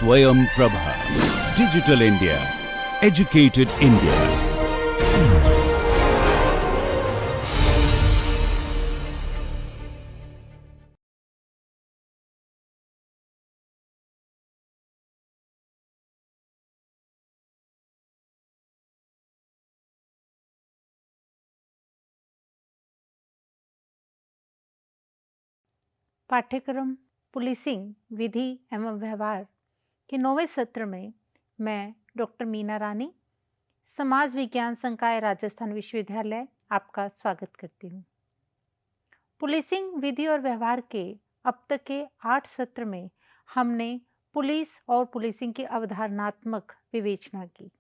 Swayam Prabha. Digital India. Educated India. पाठ्यक्रम policing विधि एवं व्यवहार के 9वें सत्र में मैं डॉक्टर मीना रानी, समाज विज्ञान संकाय राजस्थान विश्वविद्यालय आपका स्वागत करती हूँ। पुलिसिंग विधि और व्यवहार के अब तक के 8 सत्र में हमने पुलिस और पुलिसिंग की अवधारणात्मक विवेचना की।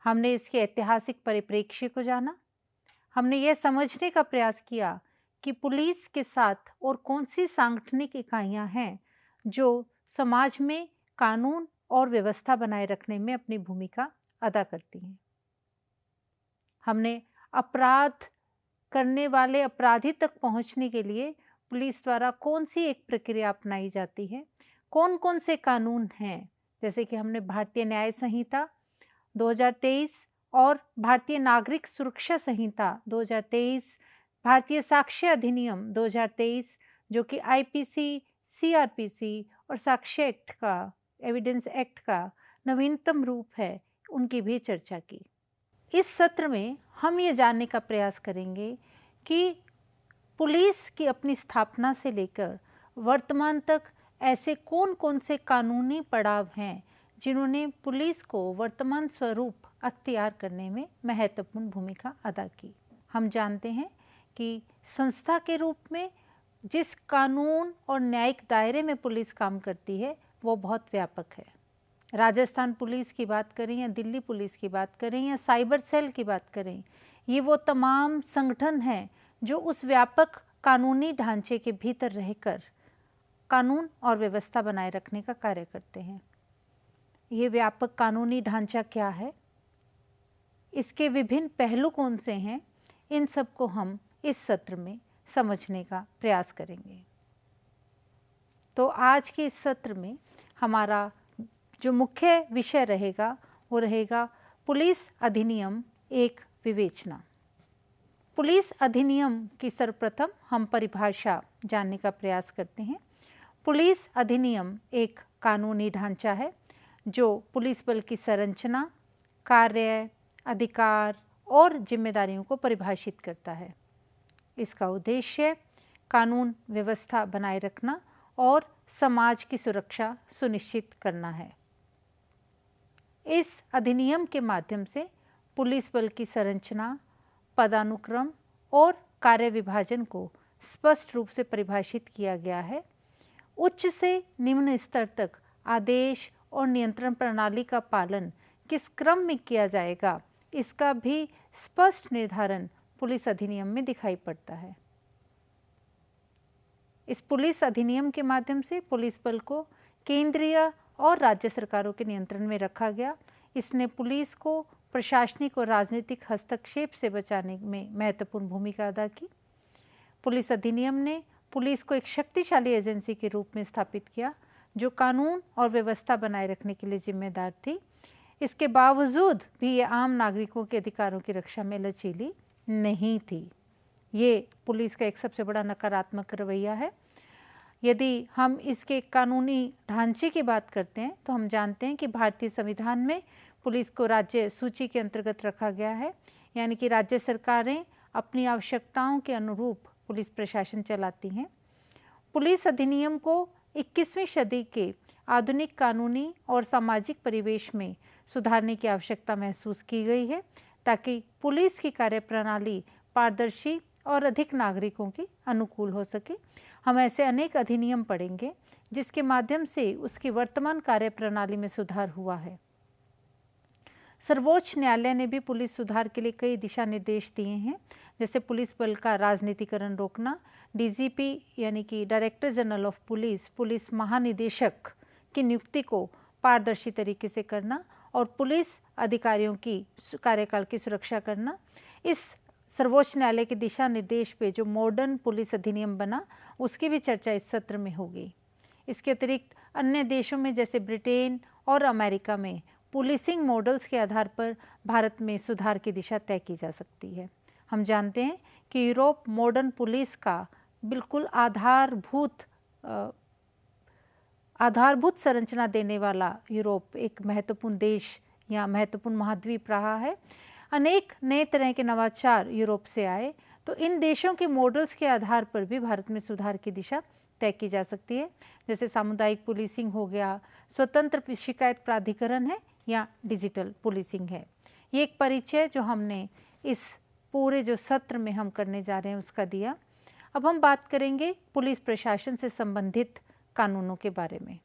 हमने इसके ऐतिहासिक परिप्रेक्ष्य को जाना। हमने यह समझने का प्रयास किया कि पुलिस के साथ और कौन सी सांगठनिक इकाइयां हैं जो समाज में कानून और व्यवस्था बनाए रखने में अपनी भूमिका अदा करती हैं। हमने अपराध करने वाले अपराधी तक पहुंचने के लिए पुलिस द्वारा कौन सी एक प्रक्रिया अपनाई जाती है, कौन कौन से कानून हैं, जैसे कि हमने भारतीय न्याय संहिता 2023 और भारतीय नागरिक सुरक्षा संहिता 2023, भारतीय साक्ष्य अधिनियम 2023 जो कि आईपीसी, सीआरपीसी और साक्ष्य एक्ट का, एविडेंस एक्ट का नवीनतम रूप है, उनकी भी चर्चा की। इस सत्र में हम ये जानने का प्रयास करेंगे कि पुलिस की अपनी स्थापना से लेकर वर्तमान तक ऐसे कौन कौन से कानूनी पड़ाव हैं जिन्होंने पुलिस को वर्तमान स्वरूप अख्तियार करने में महत्वपूर्ण भूमिका अदा की। हम जानते हैं कि संस्था के रूप में जिस कानून और न्यायिक दायरे में पुलिस काम करती है वो बहुत व्यापक है। राजस्थान पुलिस की बात करें या दिल्ली पुलिस की बात करें या साइबर सेल की बात करें, ये वो तमाम संगठन हैं जो उस व्यापक कानूनी ढांचे के भीतर रहकर कानून और व्यवस्था बनाए रखने का कार्य करते हैं। ये व्यापक कानूनी ढांचा क्या है, इसके विभिन्न पहलू कौन से हैं, इन सब को हम इस सत्र में समझने का प्रयास करेंगे। तो आज के इस सत्र में हमारा जो मुख्य विषय रहेगा वो रहेगा पुलिस अधिनियम एक विवेचना। पुलिस अधिनियम की सर्वप्रथम हम परिभाषा जानने का प्रयास करते हैं। पुलिस अधिनियम एक कानूनी ढांचा है जो पुलिस बल की संरचना, कार्य, अधिकार और जिम्मेदारियों को परिभाषित करता है। इसका उद्देश्य कानून व्यवस्था बनाए रखना और समाज की सुरक्षा सुनिश्चित करना है। इस अधिनियम के माध्यम से पुलिस बल की संरचना, पदानुक्रम और कार्य विभाजन को स्पष्ट रूप से परिभाषित किया गया है। उच्च से निम्न स्तर तक आदेश और नियंत्रण प्रणाली का पालन किस क्रम में किया जाएगा, इसका भी स्पष्ट निर्धारण पुलिस अधिनियम में दिखाई पड़ता है। इस पुलिस अधिनियम के माध्यम से पुलिस बल को केंद्रीय और राज्य सरकारों के नियंत्रण में रखा गया। इसने पुलिस को प्रशासनिक और राजनीतिक हस्तक्षेप से बचाने में महत्वपूर्ण भूमिका अदा की। पुलिस अधिनियम ने पुलिस को एक शक्तिशाली एजेंसी के रूप में स्थापित किया जो कानून और व्यवस्था बनाए रखने के लिए जिम्मेदार थी। इसके बावजूद भी ये आम नागरिकों के अधिकारों की रक्षा में लचीली नहीं थी। ये पुलिस का एक सबसे बड़ा नकारात्मक रवैया है। यदि हम इसके कानूनी ढांचे की बात करते हैं तो हम जानते हैं कि भारतीय संविधान में पुलिस को राज्य सूची के अंतर्गत रखा गया है, यानी कि राज्य सरकारें अपनी आवश्यकताओं के अनुरूप पुलिस प्रशासन चलाती हैं। पुलिस अधिनियम को 21वीं सदी के आधुनिक कानूनी और सामाजिक परिवेश में सुधारने की आवश्यकता महसूस की गई है ताकि पुलिस की कार्यप्रणाली पारदर्शी और अधिक नागरिकों के अनुकूल हो सके। हम ऐसे अनेक अधिनियम पढ़ेंगे जिसके माध्यम से उसकी वर्तमान कार्यप्रणाली में सुधार हुआ है। सर्वोच्च न्यायालय ने भी पुलिस सुधार के लिए कई दिशा निर्देश दिए हैं, जैसे पुलिस बल का राजनीतिकरण रोकना, डीजीपी यानी कि director general of police, police महानिदेशक की नियुक्ति को पारदर्शी तरीके से करना और पुलिस अधिकारियों की कार्यकाल की सुरक्षा करना। इस सर्वोच्च न्यायालय के दिशा निर्देश पे जो मॉडर्न पुलिस अधिनियम बना उसकी भी चर्चा इस सत्र में होगी। इसके अतिरिक्त अन्य देशों में जैसे ब्रिटेन और अमेरिका में पुलिसिंग मॉडल्स के आधार पर भारत में सुधार की दिशा तय की जा सकती है। हम जानते हैं कि यूरोप मॉडर्न पुलिस का बिल्कुल आधारभूत संरचना देने वाला यूरोप एक महत्वपूर्ण देश या महत्वपूर्ण महाद्वीप रहा है। अनेक नए तरह के नवाचार यूरोप से आए, तो इन देशों के मॉडल्स के आधार पर भी भारत में सुधार की दिशा तय की जा सकती है। जैसे सामुदायिक पुलिसिंग हो गया, स्वतंत्र शिकायत प्राधिकरण है या डिजिटल पुलिसिंग है। ये एक परिचय जो हमने इस पूरे जो सत्र में हम करने जा रहे हैं उसका दिया। अब हम बात करेंगे पुलिस प्रशासन से संबंधित कानूनों के बारे में।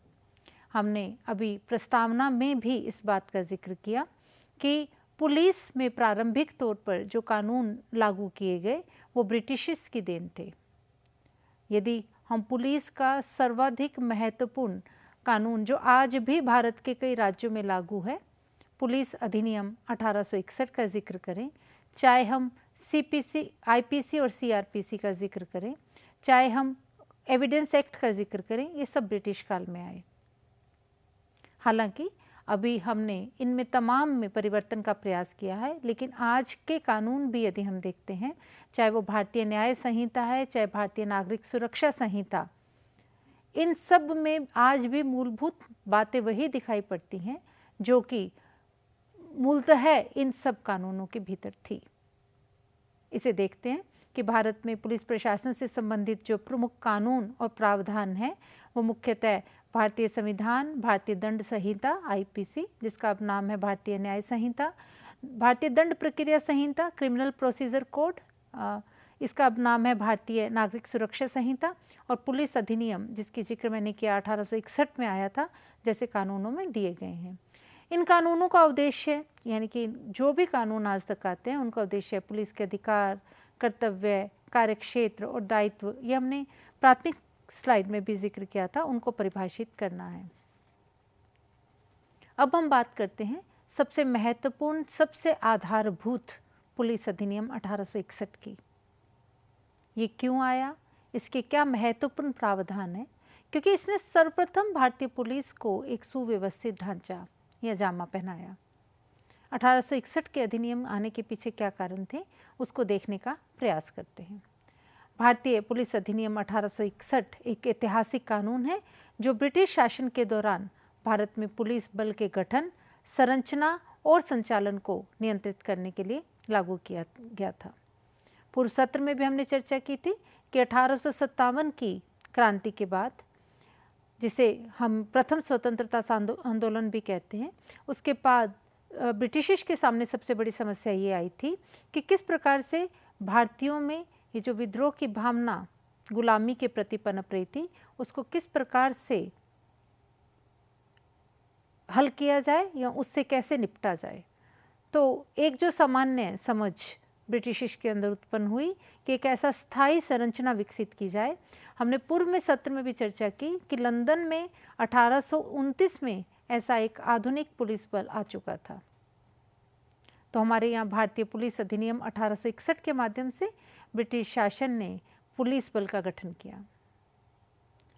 हमने अभी प्रस्तावना में भी इस बात का जिक्र किया कि पुलिस में प्रारंभिक तौर पर जो कानून लागू किए गए वो ब्रिटिशर्स की देन थे। यदि हम पुलिस का सर्वाधिक महत्वपूर्ण कानून जो आज भी भारत के कई राज्यों में लागू है, पुलिस अधिनियम 1861 का जिक्र करें, चाहे हम सीपीसी, आईपीसी और सीआरपीसी का जिक्र करें, चाहे हम एविडेंस एक्ट का जिक्र करें, ये सब ब्रिटिश काल में आए। हालांकि अभी हमने इनमें तमाम में परिवर्तन का प्रयास किया है, लेकिन आज के कानून भी यदि हम देखते हैं, चाहे वो भारतीय न्याय संहिता है, चाहे भारतीय नागरिक सुरक्षा संहिता, इन सब में आज भी मूलभूत बातें वही दिखाई पड़ती हैं जो कि मूलतः इन सब कानूनों के भीतर थी। इसे देखते हैं कि भारत में पुलिस प्रशासन से संबंधित जो प्रमुख कानून और प्रावधान हैं वो मुख्यतः भारतीय संविधान, भारतीय दंड संहिता आईपीसी, जिसका अब नाम है भारतीय न्याय संहिता, भारतीय दंड प्रक्रिया संहिता क्रिमिनल प्रोसीजर कोड, इसका अब नाम है भारतीय नागरिक सुरक्षा संहिता, और पुलिस अधिनियम जिसकी जिक्र मैंने किया 1861 में आया था, जैसे कानूनों में दिए गए हैं। इन कानूनों का उद्देश्य, यानी कि जो भी कानून आज तक आते हैं उनका उद्देश्य पुलिस के अधिकार, कर्तव्य, कार्यक्षेत्र और दायित्व, ये हमने प्राथमिक स्लाइड में भी जिक्र किया था, उनको परिभाषित करना है। अब हम बात करते हैं सबसे महत्वपूर्ण, सबसे आधारभूत पुलिस अधिनियम 1861 की। ये क्यों आया, इसके क्या महत्वपूर्ण प्रावधान है? क्योंकि इसने सर्वप्रथम भारतीय पुलिस को एक सुव्यवस्थित ढांचा या जामा पहनाया। 1861 के अधिनियम आने के पीछे क्या कारण थे, उसको देखने का प्रयास करते हैं। भारतीय पुलिस अधिनियम 1861 एक ऐतिहासिक कानून है जो ब्रिटिश शासन के दौरान भारत में पुलिस बल के गठन, संरचना और संचालन को नियंत्रित करने के लिए लागू किया गया था। पूर्व सत्र में भी हमने चर्चा की थी कि 1857 की क्रांति के बाद, जिसे हम प्रथम स्वतंत्रता आंदोलन भी कहते हैं, उसके बाद ब्रिटिशर्स के सामने सबसे बड़ी समस्या ये आई थी कि किस प्रकार से भारतीयों में ये जो विद्रोह की भावना गुलामी के प्रति पनप रही थी, उसको किस प्रकार से हल किया जाए या उससे कैसे निपटा जाए। तो एक जो सामान्य समझ ब्रिटिशर्स के अंदर उत्पन्न हुई कि एक ऐसा स्थायी संरचना विकसित की जाए। हमने पूर्व में सत्र में भी चर्चा की कि लंदन में 1829 में ऐसा एक आधुनिक पुलिस बल आ चुका था। तो हमारे यहाँ भारतीय पुलिस अधिनियम 1861 के माध्यम से ब्रिटिश शासन ने पुलिस बल का गठन किया।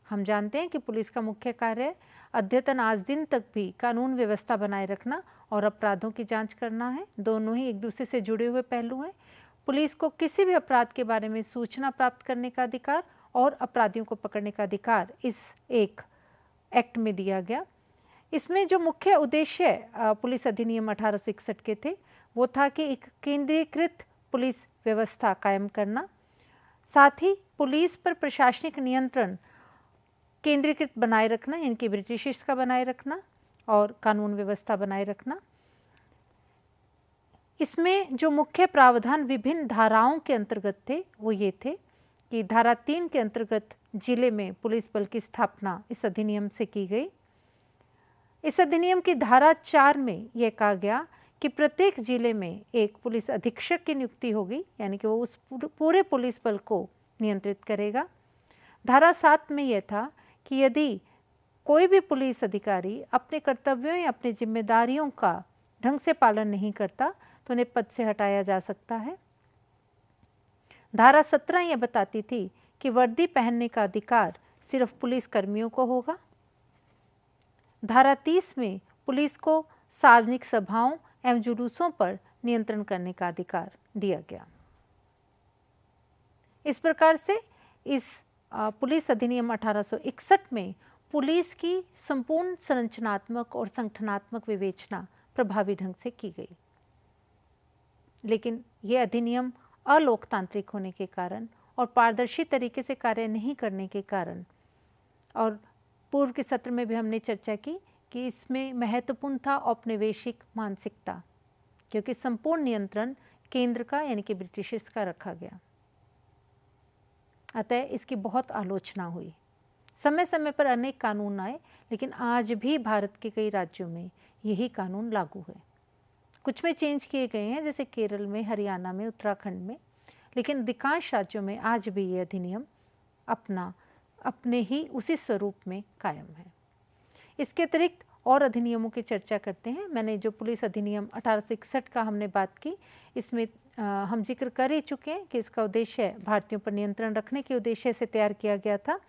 हम जानते हैं कि पुलिस का मुख्य कार्य अद्यतन आज दिन तक भी कानून व्यवस्था बनाए रखना और अपराधों की जांच करना है। दोनों ही एक दूसरे से जुड़े हुए पहलू हैं। पुलिस को किसी भी अपराध के बारे में सूचना प्राप्त करने का अधिकार और अपराधियों को पकड़ने का अधिकार इस एक एक्ट में दिया गया। इसमें जो मुख्य उद्देश्य पुलिस अधिनियम 1861 के थे वो था कि एक केंद्रीकृत पुलिस व्यवस्था कायम करना, साथ ही पुलिस पर प्रशासनिक नियंत्रण केंद्रीकृत बनाए रखना, यानी कि ब्रिटिशर्स का बनाए रखना, और कानून व्यवस्था बनाए रखना। इसमें जो मुख्य प्रावधान विभिन्न धाराओं के अंतर्गत थे वो ये थे कि धारा 3 के अंतर्गत जिले में पुलिस बल की स्थापना इस अधिनियम से की गई। इस अधिनियम की धारा 4 में यह कहा गया कि प्रत्येक जिले में एक पुलिस अधीक्षक की नियुक्ति होगी, यानी कि वो उस पूरे पुलिस बल को नियंत्रित करेगा। धारा 7 में यह था कि यदि कोई भी पुलिस अधिकारी अपने कर्तव्यों या अपनी जिम्मेदारियों का ढंग से पालन नहीं करता तो उन्हें पद से हटाया जा सकता है। धारा 17 यह बताती थी कि वर्दी पहनने का अधिकार सिर्फ पुलिस कर्मियों को होगा। धारा 30 में पुलिस को सार्वजनिक सभाओं एवं जुलूसों पर नियंत्रण करने का अधिकार दिया गया। इस प्रकार से इस पुलिस अधिनियम 1861 में पुलिस की संपूर्ण संरचनात्मक और संगठनात्मक विवेचना प्रभावी ढंग से की गई। लेकिन यह अधिनियम अलोकतांत्रिक होने के कारण और पारदर्शी तरीके से कार्य नहीं करने के कारण, और पूर्व के सत्र में भी हमने चर्चा की कि इसमें महत्वपूर्ण था औपनिवेशिक मानसिकता, क्योंकि संपूर्ण नियंत्रण केंद्र का यानी कि ब्रिटिशर्स का रखा गया। अतः इसकी बहुत आलोचना हुई। समय समय पर अनेक कानून आए, लेकिन आज भी भारत के कई राज्यों में यही कानून लागू है। कुछ में चेंज किए गए हैं, जैसे केरल में, हरियाणा में, उत्तराखंड में, लेकिन अधिकांश राज्यों में आज भी ये अधिनियम अपने ही उसी स्वरूप में कायम है। इसके अतिरिक्त और अधिनियमों की चर्चा करते हैं। मैंने जो पुलिस अधिनियम 1861 का हमने बात की, इसमें हम जिक्र कर ही चुके हैं कि इसका उद्देश्य भारतीयों पर नियंत्रण रखने के उद्देश्य से तैयार किया गया था,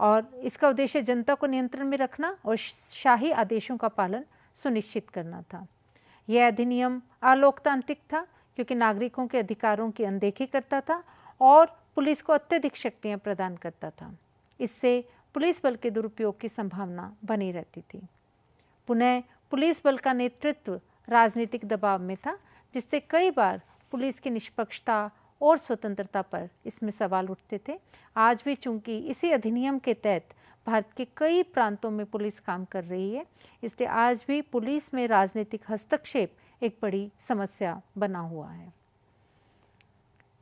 और इसका उद्देश्य जनता को नियंत्रण में रखना और शाही आदेशों का पालन सुनिश्चित करना था। यह अधिनियम अलोकतांत्रिक था, क्योंकि नागरिकों के अधिकारों की अनदेखी करता था और पुलिस को अत्यधिक शक्तियां प्रदान करता था। इससे पुलिस बल के दुरुपयोग की संभावना बनी रहती थी। पुनः पुलिस बल का नेतृत्व राजनीतिक दबाव में था, जिससे कई बार पुलिस की निष्पक्षता और स्वतंत्रता पर इसमें सवाल उठते थे। आज भी चूंकि इसी अधिनियम के तहत भारत के कई प्रांतों में पुलिस काम कर रही है, इसलिए आज भी पुलिस में राजनीतिक हस्तक्षेप एक बड़ी समस्या बना हुआ है।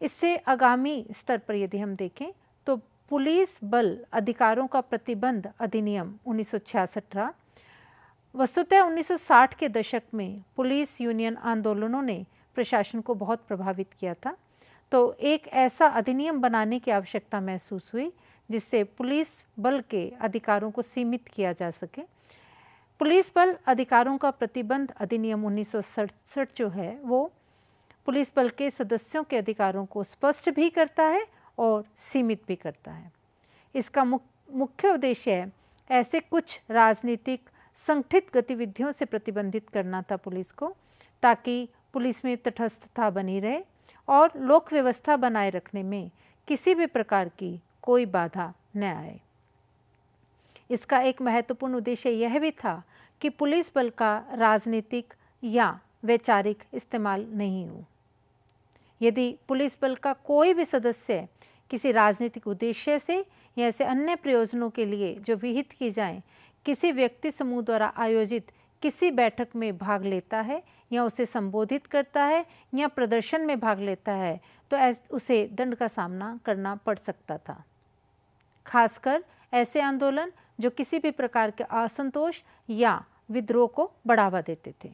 इससे आगामी स्तर पर यदि हम देखें तो पुलिस बल अधिकारों का प्रतिबंध अधिनियम 1966 वस्तुतः 1960 के दशक में पुलिस यूनियन आंदोलनों ने प्रशासन को बहुत प्रभावित किया था। तो एक ऐसा अधिनियम बनाने की आवश्यकता महसूस हुई जिससे पुलिस बल के अधिकारों को सीमित किया जा सके। पुलिस बल अधिकारों का प्रतिबंध अधिनियम 1967 जो है वो पुलिस बल के सदस्यों के अधिकारों को स्पष्ट भी करता है और सीमित भी करता है। इसका मुख्य उद्देश्य ऐसे कुछ राजनीतिक संगठित गतिविधियों से प्रतिबंधित करना था पुलिस को, ताकि पुलिस में तटस्थता बनी रहे और लोक व्यवस्था बनाए रखने में किसी भी प्रकार की कोई बाधा न आए। इसका एक महत्वपूर्ण उद्देश्य यह भी था कि पुलिस बल का राजनीतिक या वैचारिक इस्तेमाल नहीं हो। यदि पुलिस बल का कोई भी सदस्य किसी राजनीतिक उद्देश्य से या ऐसे अन्य प्रयोजनों के लिए जो विहित की जाए किसी व्यक्ति समूह द्वारा आयोजित किसी बैठक में भाग लेता है या उसे संबोधित करता है या प्रदर्शन में भाग लेता है, तो उसे दंड का सामना करना पड़ सकता था। खासकर ऐसे आंदोलन जो किसी भी प्रकार के असंतोष या विद्रोह को बढ़ावा देते थे।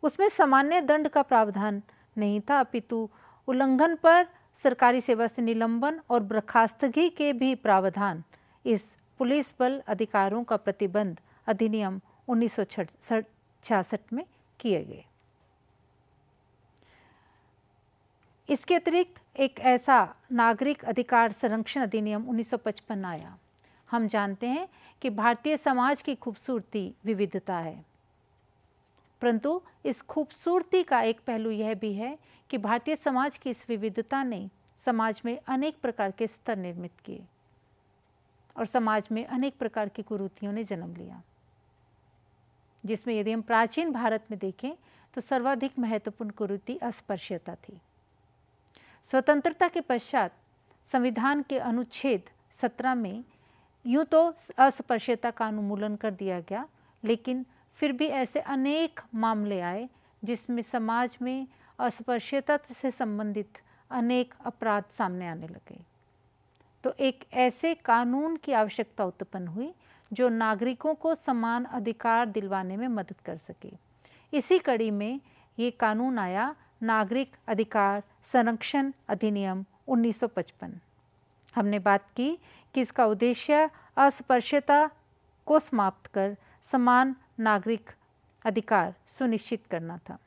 उसमें सामान्य दंड का प्रावधान नहीं था, अपितु उल्लंघन पर सरकारी सेवा से निलंबन और बर्खास्तगी के भी प्रावधान इस पुलिस बल अधिकारों का प्रतिबंध अधिनियम 1966 में किए गए। इसके अतिरिक्त एक ऐसा नागरिक अधिकार संरक्षण अधिनियम 1955 आया। हम जानते हैं कि भारतीय समाज की खूबसूरती विविधता है, परंतु इस खूबसूरती का एक पहलू यह भी है कि भारतीय समाज की इस विविधता ने समाज में अनेक प्रकार के स्तर निर्मित किए और समाज में अनेक प्रकार की कुरीतियों ने जन्म लिया, जिसमें यदि हम प्राचीन भारत में देखें तो सर्वाधिक महत्वपूर्ण कुरीति अस्पृश्यता थी। स्वतंत्रता के पश्चात संविधान के अनुच्छेद 17 में यूं तो अस्पृश्यता का उन्मूलन कर दिया गया, लेकिन फिर भी ऐसे अनेक मामले आए जिसमें समाज में अस्पृश्यता से संबंधित अनेक अपराध सामने आने लगे। तो एक ऐसे कानून की आवश्यकता उत्पन्न हुई जो नागरिकों को समान अधिकार दिलवाने में मदद कर सके। इसी कड़ी में ये कानून आया, नागरिक अधिकार संरक्षण अधिनियम 1955। हमने बात की कि इसका उद्देश्य अस्पृश्यता को समाप्त कर समान नागरिक अधिकार सुनिश्चित करना था।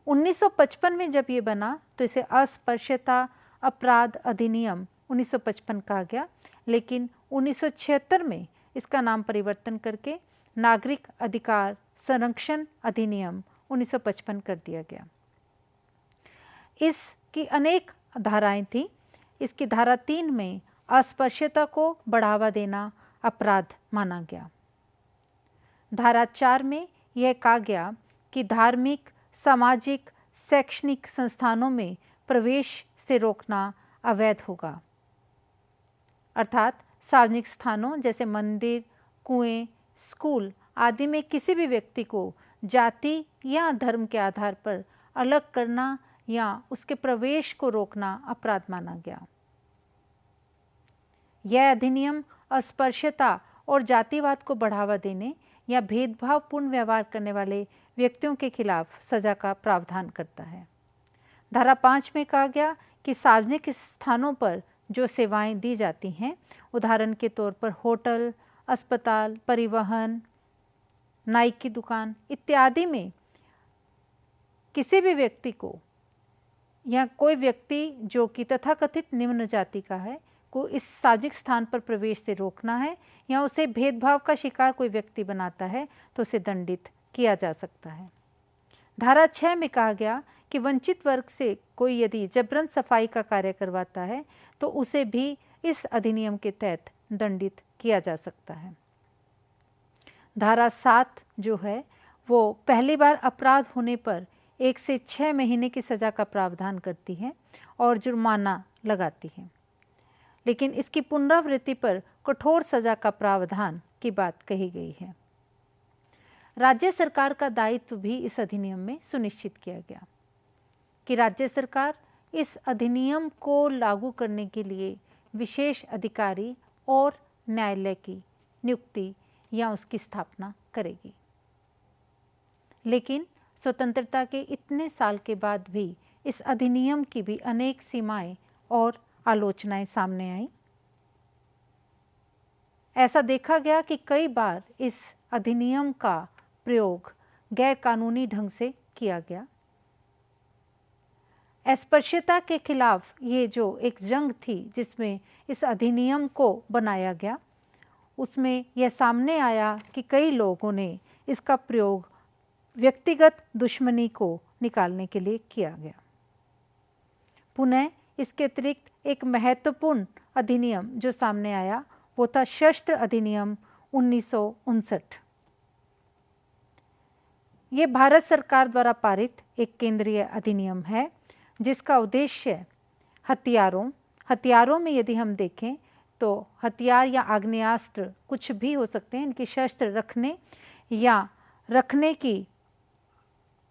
1955 में जब ये बना तो इसे अस्पृश्यता अपराध अधिनियम 1955 कहा गया, लेकिन 1976 में इसका नाम परिवर्तन करके नागरिक अधिकार संरक्षण अधिनियम 1955 कर दिया गया। इसकी अनेक धाराएं थी। इसकी धारा 3 में अस्पृश्यता को बढ़ावा देना अपराध माना गया। धारा 4 में यह कहा गया कि धार्मिक, सामाजिक, शैक्षणिक संस्थानों में प्रवेश से रोकना अवैध होगा, अर्थात सार्वजनिक स्थानों जैसे मंदिर, कुएं, स्कूल आदि में किसी भी व्यक्ति को जाति या धर्म के आधार पर अलग करना या उसके प्रवेश को रोकना अपराध माना गया। यह अधिनियम अस्पृश्यता और जातिवाद को बढ़ावा देने या भेदभावपूर्ण व्यवहार करने वाले व्यक्तियों के खिलाफ सजा का प्रावधान करता है। धारा 5 में कहा गया कि सार्वजनिक स्थानों पर जो सेवाएं दी जाती हैं, उदाहरण के तौर पर होटल, अस्पताल, परिवहन, नाई की दुकान इत्यादि में किसी भी व्यक्ति को या कोई व्यक्ति जो कि तथाकथित निम्न जाति का है को इस सार्वजनिक स्थान पर प्रवेश से रोकना है या उसे भेदभाव का शिकार कोई व्यक्ति बनाता है तो उसे दंडित किया जा सकता है। धारा 6 में कहा गया कि वंचित वर्ग से कोई यदि जबरन सफाई का कार्य करवाता है तो उसे भी इस अधिनियम के तहत दंडित किया जा सकता है। धारा 7 जो है वो पहली बार अपराध होने पर 1 से 6 महीने की सज़ा का प्रावधान करती है और जुर्माना लगाती है, लेकिन इसकी पुनरावृत्ति पर कठोर सज़ा का प्रावधान की बात कही गई है। राज्य सरकार का दायित्व भी इस अधिनियम में सुनिश्चित किया गया कि राज्य सरकार इस अधिनियम को लागू करने के लिए विशेष अधिकारी और न्यायालय की नियुक्ति या उसकी स्थापना करेगी। लेकिन स्वतंत्रता के इतने साल के बाद भी इस अधिनियम की भी अनेक सीमाएं और आलोचनाएं सामने आई। ऐसा देखा गया कि कई बार इस अधिनियम का प्रयोग गैर कानूनी ढंग से किया गया। अस्पृश्यता के खिलाफ ये जो एक जंग थी जिसमें इस अधिनियम को बनाया गया, उसमें यह सामने आया कि कई लोगों ने इसका प्रयोग व्यक्तिगत दुश्मनी को निकालने के लिए किया गया। पुनः इसके अतिरिक्त एक महत्वपूर्ण अधिनियम जो सामने आया वो था शस्त्र अधिनियम 1959। ये भारत सरकार द्वारा पारित एक केंद्रीय अधिनियम है जिसका उद्देश्य हथियारों में यदि हम देखें तो हथियार या आग्नेयास्त्र कुछ भी हो सकते हैं, इनके शस्त्र रखने या रखने की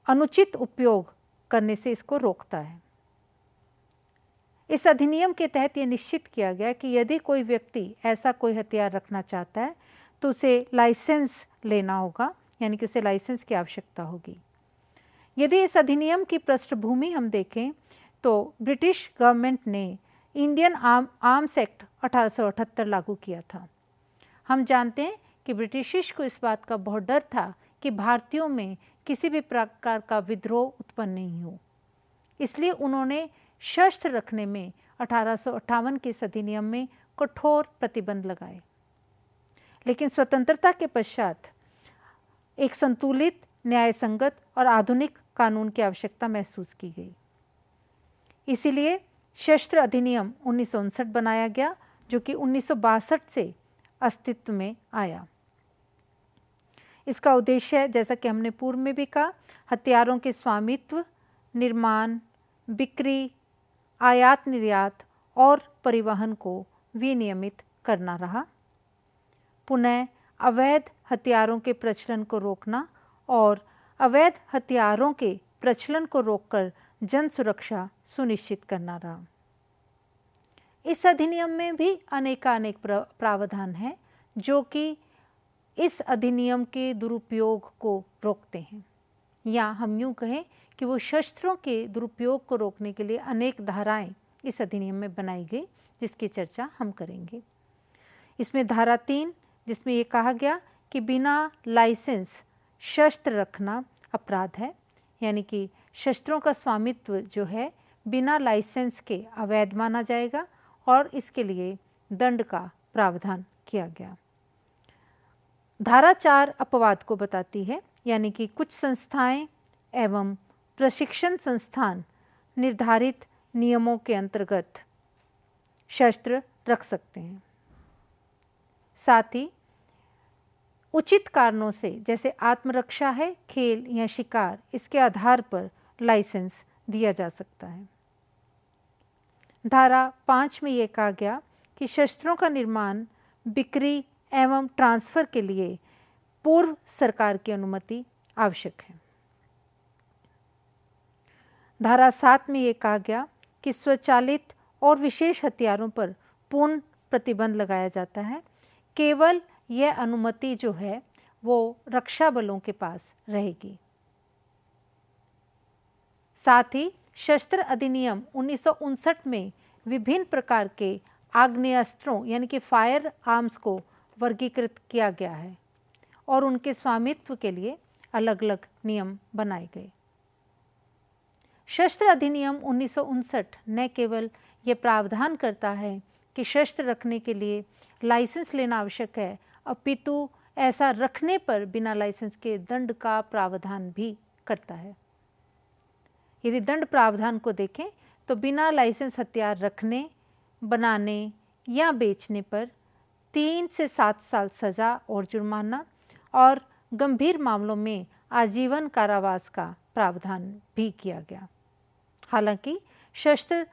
अनुचित उपयोग करने से इसको रोकता है। इस अधिनियम के तहत ये निश्चित किया गया कि यदि कोई व्यक्ति ऐसा कोई हथियार रखना चाहता है तो उसे लाइसेंस लेना होगा, यानी कि उसे लाइसेंस की आवश्यकता होगी। यदि इस अधिनियम की पृष्ठभूमि हम देखें तो ब्रिटिश गवर्नमेंट ने इंडियन आर्म्स एक्ट 1878 लागू किया था। हम जानते हैं कि ब्रिटिश को इस बात का बहुत डर था कि भारतीयों में किसी भी प्रकार का विद्रोह उत्पन्न नहीं हो, इसलिए उन्होंने शस्त्र रखने में 1858 के इस अधिनियम में कठोर प्रतिबंध लगाए। लेकिन स्वतंत्रता के पश्चात एक संतुलित, न्यायसंगत और आधुनिक कानून की आवश्यकता महसूस की गई। इसीलिए शस्त्र अधिनियम 1959 बनाया गया जो कि 1962 से अस्तित्व में आया। इसका उद्देश्य, जैसा कि हमने पूर्व में भी कहा, हथियारों के स्वामित्व, निर्माण, बिक्री, आयात निर्यात और परिवहन को विनियमित करना रहा। पुनः अवैध हथियारों के प्रचलन को रोकना और अवैध हथियारों के प्रचलन को रोककर जन सुरक्षा सुनिश्चित करना रहा। इस अधिनियम में भी अनेकानेक प्रावधान हैं जो कि इस अधिनियम के दुरुपयोग को रोकते हैं, या हम यूँ कहें कि वो शस्त्रों के दुरुपयोग को रोकने के लिए अनेक धाराएं इस अधिनियम में बनाई गई, जिसकी चर्चा हम करेंगे। इसमें धारा 3 जिसमें ये कहा गया कि बिना लाइसेंस शस्त्र रखना अपराध है, यानी कि शस्त्रों का स्वामित्व जो है बिना लाइसेंस के अवैध माना जाएगा और इसके लिए दंड का प्रावधान किया गया। धारा 4 अपवाद को बताती है, यानी कि कुछ संस्थाएं एवं प्रशिक्षण संस्थान निर्धारित नियमों के अंतर्गत शस्त्र रख सकते हैं। साथ ही उचित कारणों से, जैसे आत्मरक्षा है, खेल या शिकार, इसके आधार पर लाइसेंस दिया जा सकता है। धारा 5 में यह कहा गया कि शस्त्रों का निर्माण, बिक्री एवं ट्रांसफर के लिए पूर्व सरकार की अनुमति आवश्यक है। धारा 7 में यह कहा गया कि स्वचालित और विशेष हथियारों पर पूर्ण प्रतिबंध लगाया जाता है। केवल यह अनुमति जो है वो रक्षा बलों के पास रहेगी। साथ ही शस्त्र अधिनियम 1959 में विभिन्न प्रकार के आग्नेयास्त्रों यानी कि फायर आर्म्स को वर्गीकृत किया गया है और उनके स्वामित्व के लिए अलग अलग नियम बनाए गए। शस्त्र अधिनियम 1959 न केवल ये प्रावधान करता है कि शस्त्र रखने के लिए लाइसेंस लेना आवश्यक है, अपितु ऐसा रखने पर बिना लाइसेंस के दंड का प्रावधान भी करता है। यदि दंड प्रावधान को देखें तो बिना लाइसेंस हथियार रखने, बनाने या बेचने पर 3 से 7 साल सज़ा और जुर्माना और गंभीर मामलों में आजीवन कारावास का प्रावधान भी किया गया। हालांकि शस्त्र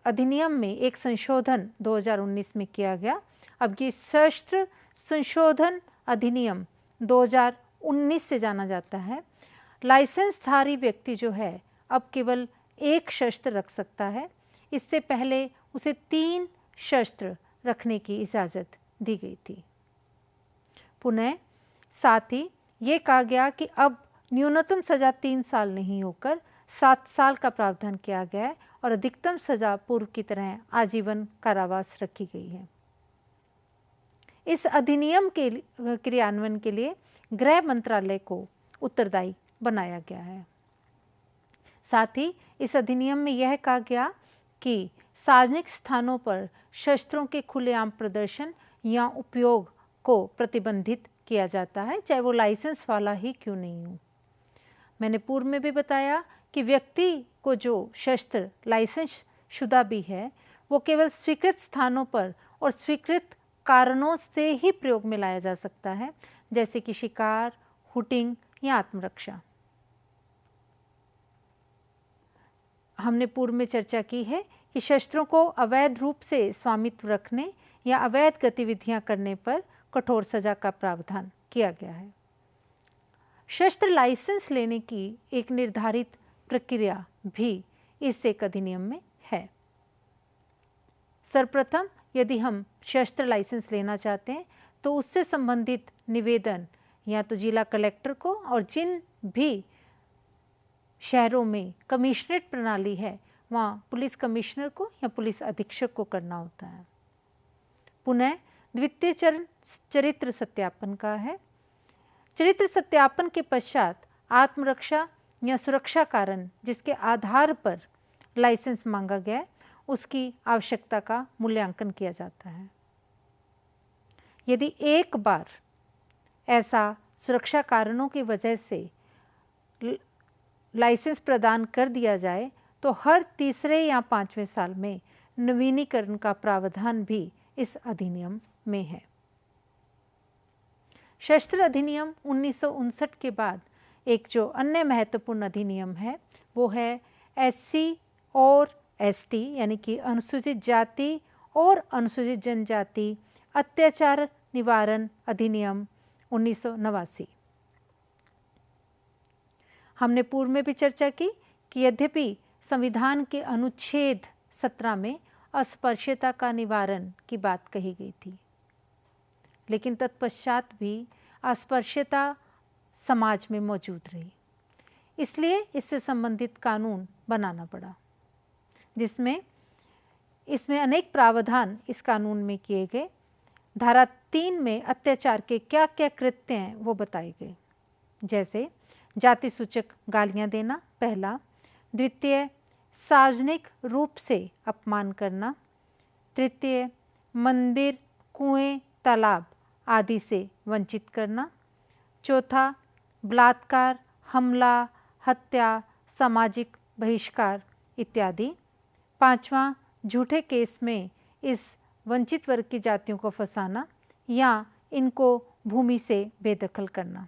अधिनियम में एक संशोधन 2019 में किया गया। अब ये शस्त्र संशोधन अधिनियम 2019 से जाना जाता है। लाइसेंसधारी व्यक्ति जो है अब केवल एक शस्त्र रख सकता है। इससे पहले उसे 3 शस्त्र रखने की इजाज़त दी गई थी। पुनः साथ ही ये कहा गया कि अब न्यूनतम सज़ा 3 साल नहीं होकर 7 साल का प्रावधान किया गया है और अधिकतम सज़ा पूर्व की तरह आजीवन कारावास रखी गई है। इस अधिनियम के क्रियान्वयन के लिए गृह मंत्रालय को उत्तरदायी बनाया गया है। साथ ही इस अधिनियम में यह कहा गया कि सार्वजनिक स्थानों पर शस्त्रों के खुलेआम प्रदर्शन या उपयोग को प्रतिबंधित किया जाता है, चाहे वो लाइसेंस वाला ही क्यों नहीं हो। मैंने पूर्व में भी बताया कि व्यक्ति को जो शस्त्र लाइसेंस शुदा भी है वो केवल स्वीकृत स्थानों पर और स्वीकृत कारणों से ही प्रयोग में लाया जा सकता है, जैसे कि शिकार, हुटिंग या आत्मरक्षा। हमने पूर्व में चर्चा की है कि शस्त्रों को अवैध रूप से स्वामित्व रखने या अवैध गतिविधियां करने पर कठोर सजा का प्रावधान किया गया है। शस्त्र लाइसेंस लेने की एक निर्धारित प्रक्रिया भी इस एक अधिनियम में है। सर्वप्रथम यदि हम शस्त्र लाइसेंस लेना चाहते हैं तो उससे संबंधित निवेदन या तो जिला कलेक्टर को और जिन भी शहरों में कमिश्नरेट प्रणाली है वहाँ पुलिस कमिश्नर को या पुलिस अधीक्षक को करना होता है। पुनः द्वितीय चरण चरित्र सत्यापन का है। चरित्र सत्यापन के पश्चात आत्मरक्षा या सुरक्षा कारण जिसके आधार पर लाइसेंस मांगा गया उसकी आवश्यकता का मूल्यांकन किया जाता है। यदि एक बार ऐसा सुरक्षा कारणों की वजह से लाइसेंस प्रदान कर दिया जाए तो हर तीसरे या 5वें साल में नवीनीकरण का प्रावधान भी इस अधिनियम में है। शस्त्र अधिनियम 1959 के बाद एक जो अन्य महत्वपूर्ण अधिनियम है वो है SC और ST यानी कि अनुसूचित जाति और अनुसूचित जनजाति अत्याचार निवारण अधिनियम 1989। हमने पूर्व में भी चर्चा की कि यद्यपि संविधान के अनुच्छेद 17 में अस्पृश्यता का निवारण की बात कही गई थी, लेकिन तत्पश्चात भी अस्पृश्यता समाज में मौजूद रही। इसलिए इससे संबंधित कानून बनाना पड़ा, जिसमें इसमें अनेक प्रावधान इस कानून में किए गए। धारा 3 में अत्याचार के क्या क्या कृत्य हैं वो बताए गए, जैसे जाति सूचक गालियां देना पहला, द्वितीय सार्वजनिक रूप से अपमान करना, तृतीय मंदिर कुएं, तालाब आदि से वंचित करना। चौथा, बलात्कार, हमला, हत्या, सामाजिक बहिष्कार इत्यादि। पांचवा, झूठे केस में इस वंचित वर्ग की जातियों को फंसाना या इनको भूमि से बेदखल करना।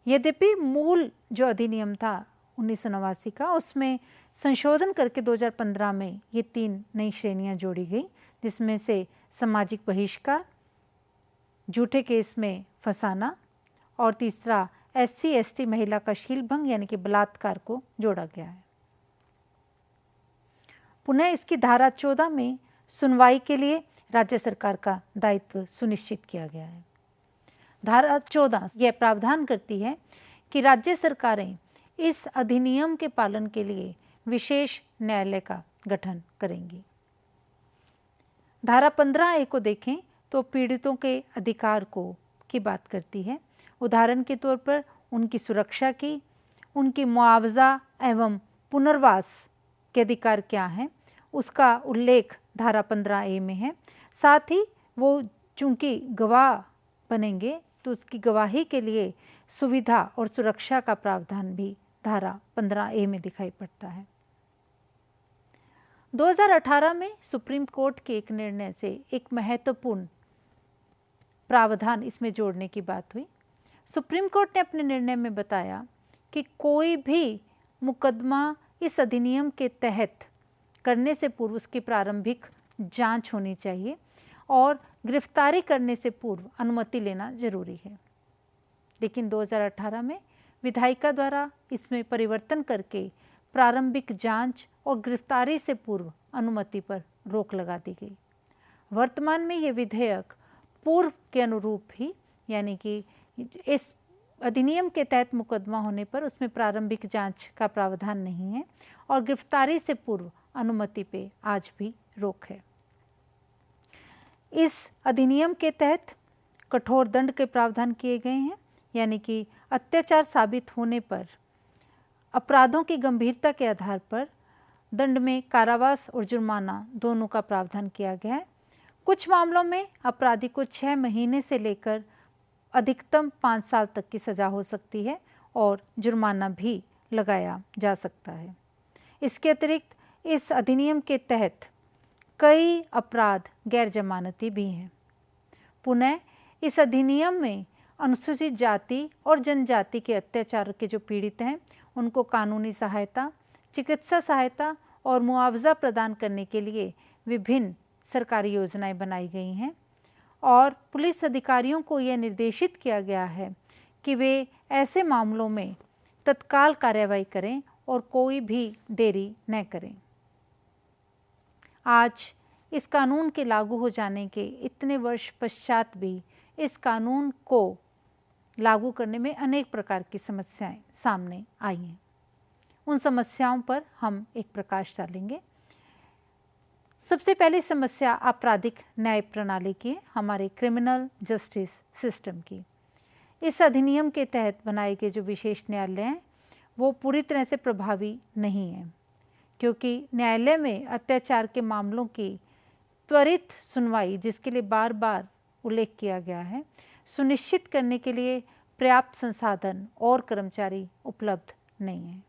यद्यपि मूल जो अधिनियम था 1989 का, उसमें संशोधन करके 2015 में ये 3 नई श्रेणियां जोड़ी गई, जिसमें से सामाजिक बहिष्कार, झूठे केस में फंसाना और तीसरा SC/ST महिला का शीलभंग यानी कि बलात्कार को जोड़ा गया है। पुनः इसकी धारा 14 में सुनवाई के लिए राज्य सरकार का दायित्व सुनिश्चित किया गया है। धारा 14 यह प्रावधान करती है कि राज्य सरकारें इस अधिनियम के पालन के लिए विशेष न्यायालय का गठन करेंगी। धारा 15A को देखें तो पीड़ितों के अधिकार की बात करती है। उदाहरण के तौर पर उनकी सुरक्षा की, उनकी मुआवजा एवं पुनर्वास के अधिकार क्या हैं, उसका उल्लेख धारा 15A में है। साथ ही वो चूंकि गवाह बनेंगे तो उसकी गवाही के लिए सुविधा और सुरक्षा का प्रावधान भी धारा 15A में दिखाई पड़ता है। 2018 में सुप्रीम कोर्ट के एक निर्णय से एक महत्वपूर्ण प्रावधान इसमें जोड़ने की बात हुई। सुप्रीम कोर्ट ने अपने निर्णय में बताया कि कोई भी मुकदमा इस अधिनियम के तहत करने से पूर्व उसकी प्रारंभिक जांच होनी चाहिए और गिरफ्तारी करने से पूर्व अनुमति लेना जरूरी है। लेकिन 2018 में विधायिका द्वारा इसमें परिवर्तन करके प्रारंभिक जांच और गिरफ्तारी से पूर्व अनुमति पर रोक लगा दी गई। वर्तमान में ये विधेयक पूर्व के अनुरूप ही, यानी कि इस अधिनियम के तहत मुकदमा होने पर उसमें प्रारंभिक जांच का प्रावधान नहीं है और गिरफ्तारी से पूर्व अनुमति पे आज भी रोक है। इस अधिनियम के तहत कठोर दंड के प्रावधान किए गए हैं, यानी कि अत्याचार साबित होने पर अपराधों की गंभीरता के आधार पर दंड में कारावास और जुर्माना दोनों का प्रावधान किया गया है। कुछ मामलों में अपराधी को 6 महीने से लेकर अधिकतम 5 साल तक की सज़ा हो सकती है और जुर्माना भी लगाया जा सकता है। इसके अतिरिक्त इस अधिनियम के तहत कई अपराध गैर जमानती भी हैं। पुनः इस अधिनियम में अनुसूचित जाति और जनजाति के अत्याचार के जो पीड़ित हैं उनको कानूनी सहायता, चिकित्सा सहायता और मुआवजा प्रदान करने के लिए विभिन्न सरकारी योजनाएं बनाई गई हैं और पुलिस अधिकारियों को यह निर्देशित किया गया है कि वे ऐसे मामलों में तत्काल कार्रवाई करें और कोई भी देरी न करें। आज इस कानून के लागू हो जाने के इतने वर्ष पश्चात भी इस कानून को लागू करने में अनेक प्रकार की समस्याएं सामने आई हैं। उन समस्याओं पर हम एक प्रकाश डालेंगे। सबसे पहली समस्या आपराधिक न्याय प्रणाली की है, हमारे क्रिमिनल जस्टिस सिस्टम की। इस अधिनियम के तहत बनाए गए जो विशेष न्यायालय हैं वो पूरी तरह से प्रभावी नहीं हैं, क्योंकि न्यायालय में अत्याचार के मामलों की त्वरित सुनवाई, जिसके लिए बार बार उल्लेख किया गया है, सुनिश्चित करने के लिए पर्याप्त संसाधन और कर्मचारी उपलब्ध नहीं हैं।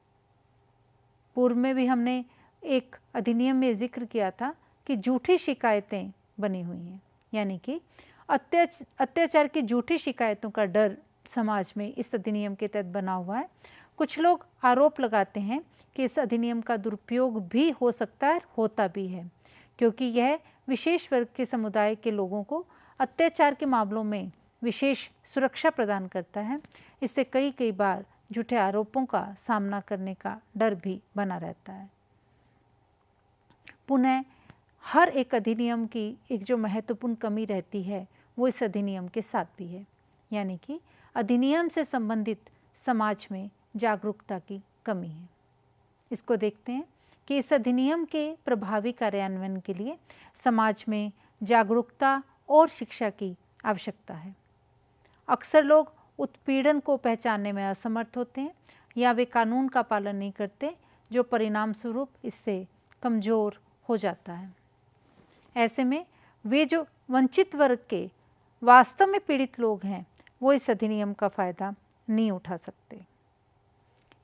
पूर्व में भी हमने एक अधिनियम में जिक्र किया था कि झूठी शिकायतें बनी हुई हैं, यानी कि अत्याचार की झूठी शिकायतों का डर समाज में इस अधिनियम के तहत बना हुआ है। कुछ लोग आरोप लगाते हैं कि इस अधिनियम का दुरुपयोग भी हो सकता है, होता भी है, क्योंकि यह विशेष वर्ग के समुदाय के लोगों को अत्याचार के मामलों में विशेष सुरक्षा प्रदान करता है। इससे कई बार झूठे आरोपों का सामना करने का डर भी बना रहता है। पुनः हर एक अधिनियम की एक जो महत्वपूर्ण कमी रहती है वो इस अधिनियम के साथ भी है, यानी कि अधिनियम से संबंधित समाज में जागरूकता की कमी है। इसको देखते हैं कि इस अधिनियम के प्रभावी कार्यान्वयन के लिए समाज में जागरूकता और शिक्षा की आवश्यकता है। अक्सर लोग उत्पीड़न को पहचानने में असमर्थ होते हैं या वे कानून का पालन नहीं करते, जो परिणाम स्वरूप इससे कमज़ोर हो जाता है। ऐसे में वे जो वंचित वर्ग के वास्तव में पीड़ित लोग हैं वो इस अधिनियम का फ़ायदा नहीं उठा सकते।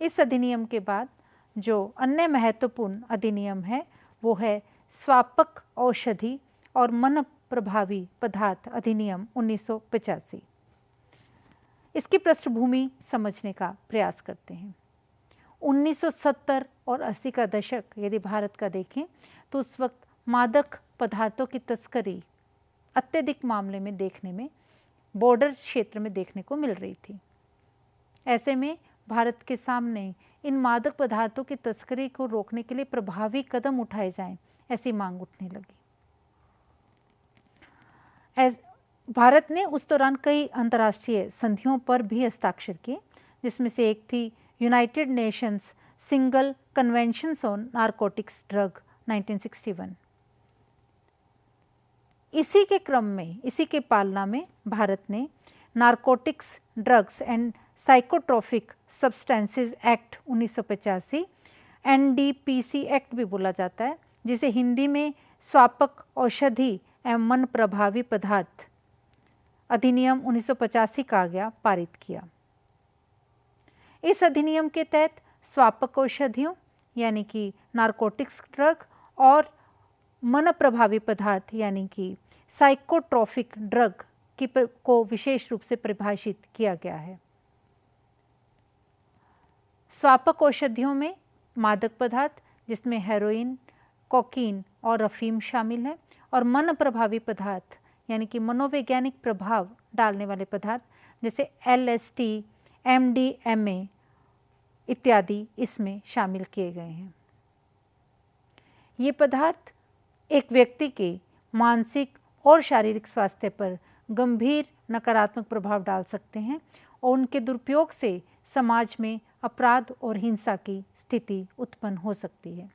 इस अधिनियम के बाद जो अन्य महत्वपूर्ण अधिनियम है वो है स्वापक औषधि और मन प्रभावी पदार्थ अधिनियम 1985। इसकी पृष्ठभूमि समझने का प्रयास करते हैं। 1970 और 80 का दशक यदि भारत का देखें तो उस वक्त मादक पदार्थों की तस्करी अत्यधिक मामले में देखने में बॉर्डर क्षेत्र में देखने को मिल रही थी। ऐसे में भारत के सामने इन मादक पदार्थों की तस्करी को रोकने के लिए प्रभावी कदम उठाए जाएं, ऐसी मांग उठने लगी। भारत ने उस दौरान कई अंतर्राष्ट्रीय संधियों पर भी हस्ताक्षर किए, जिसमें से एक थी United Nations single conventions on narcotics drug 1961। इसी के क्रम में, इसी के पालना में भारत ने narcotics drugs and psychotropic substances act 1985, NDPC act भी बोला जाता है, जिसे हिंदी में स्वापक औषधि एवं मन प्रभावी पदार्थ अधिनियम 1985 कहा गया, पारित किया। इस अधिनियम के तहत स्वापक औषधियों यानी कि नारकोटिक्स ड्रग और मन प्रभावी पदार्थ यानी कि साइकोट्रोपिक ड्रग को विशेष रूप से परिभाषित किया गया है। स्वापक औषधियों में मादक पदार्थ जिसमें हेरोइन, कोकीन और अफीम शामिल है, और मन प्रभावी पदार्थ यानी कि मनोवैज्ञानिक प्रभाव डालने वाले पदार्थ जैसे LSD, MDMA इत्यादि इसमें शामिल किए गए हैं। ये पदार्थ एक व्यक्ति के मानसिक और शारीरिक स्वास्थ्य पर गंभीर नकारात्मक प्रभाव डाल सकते हैं और उनके दुरुपयोग से समाज में अपराध और हिंसा की स्थिति उत्पन्न हो सकती है।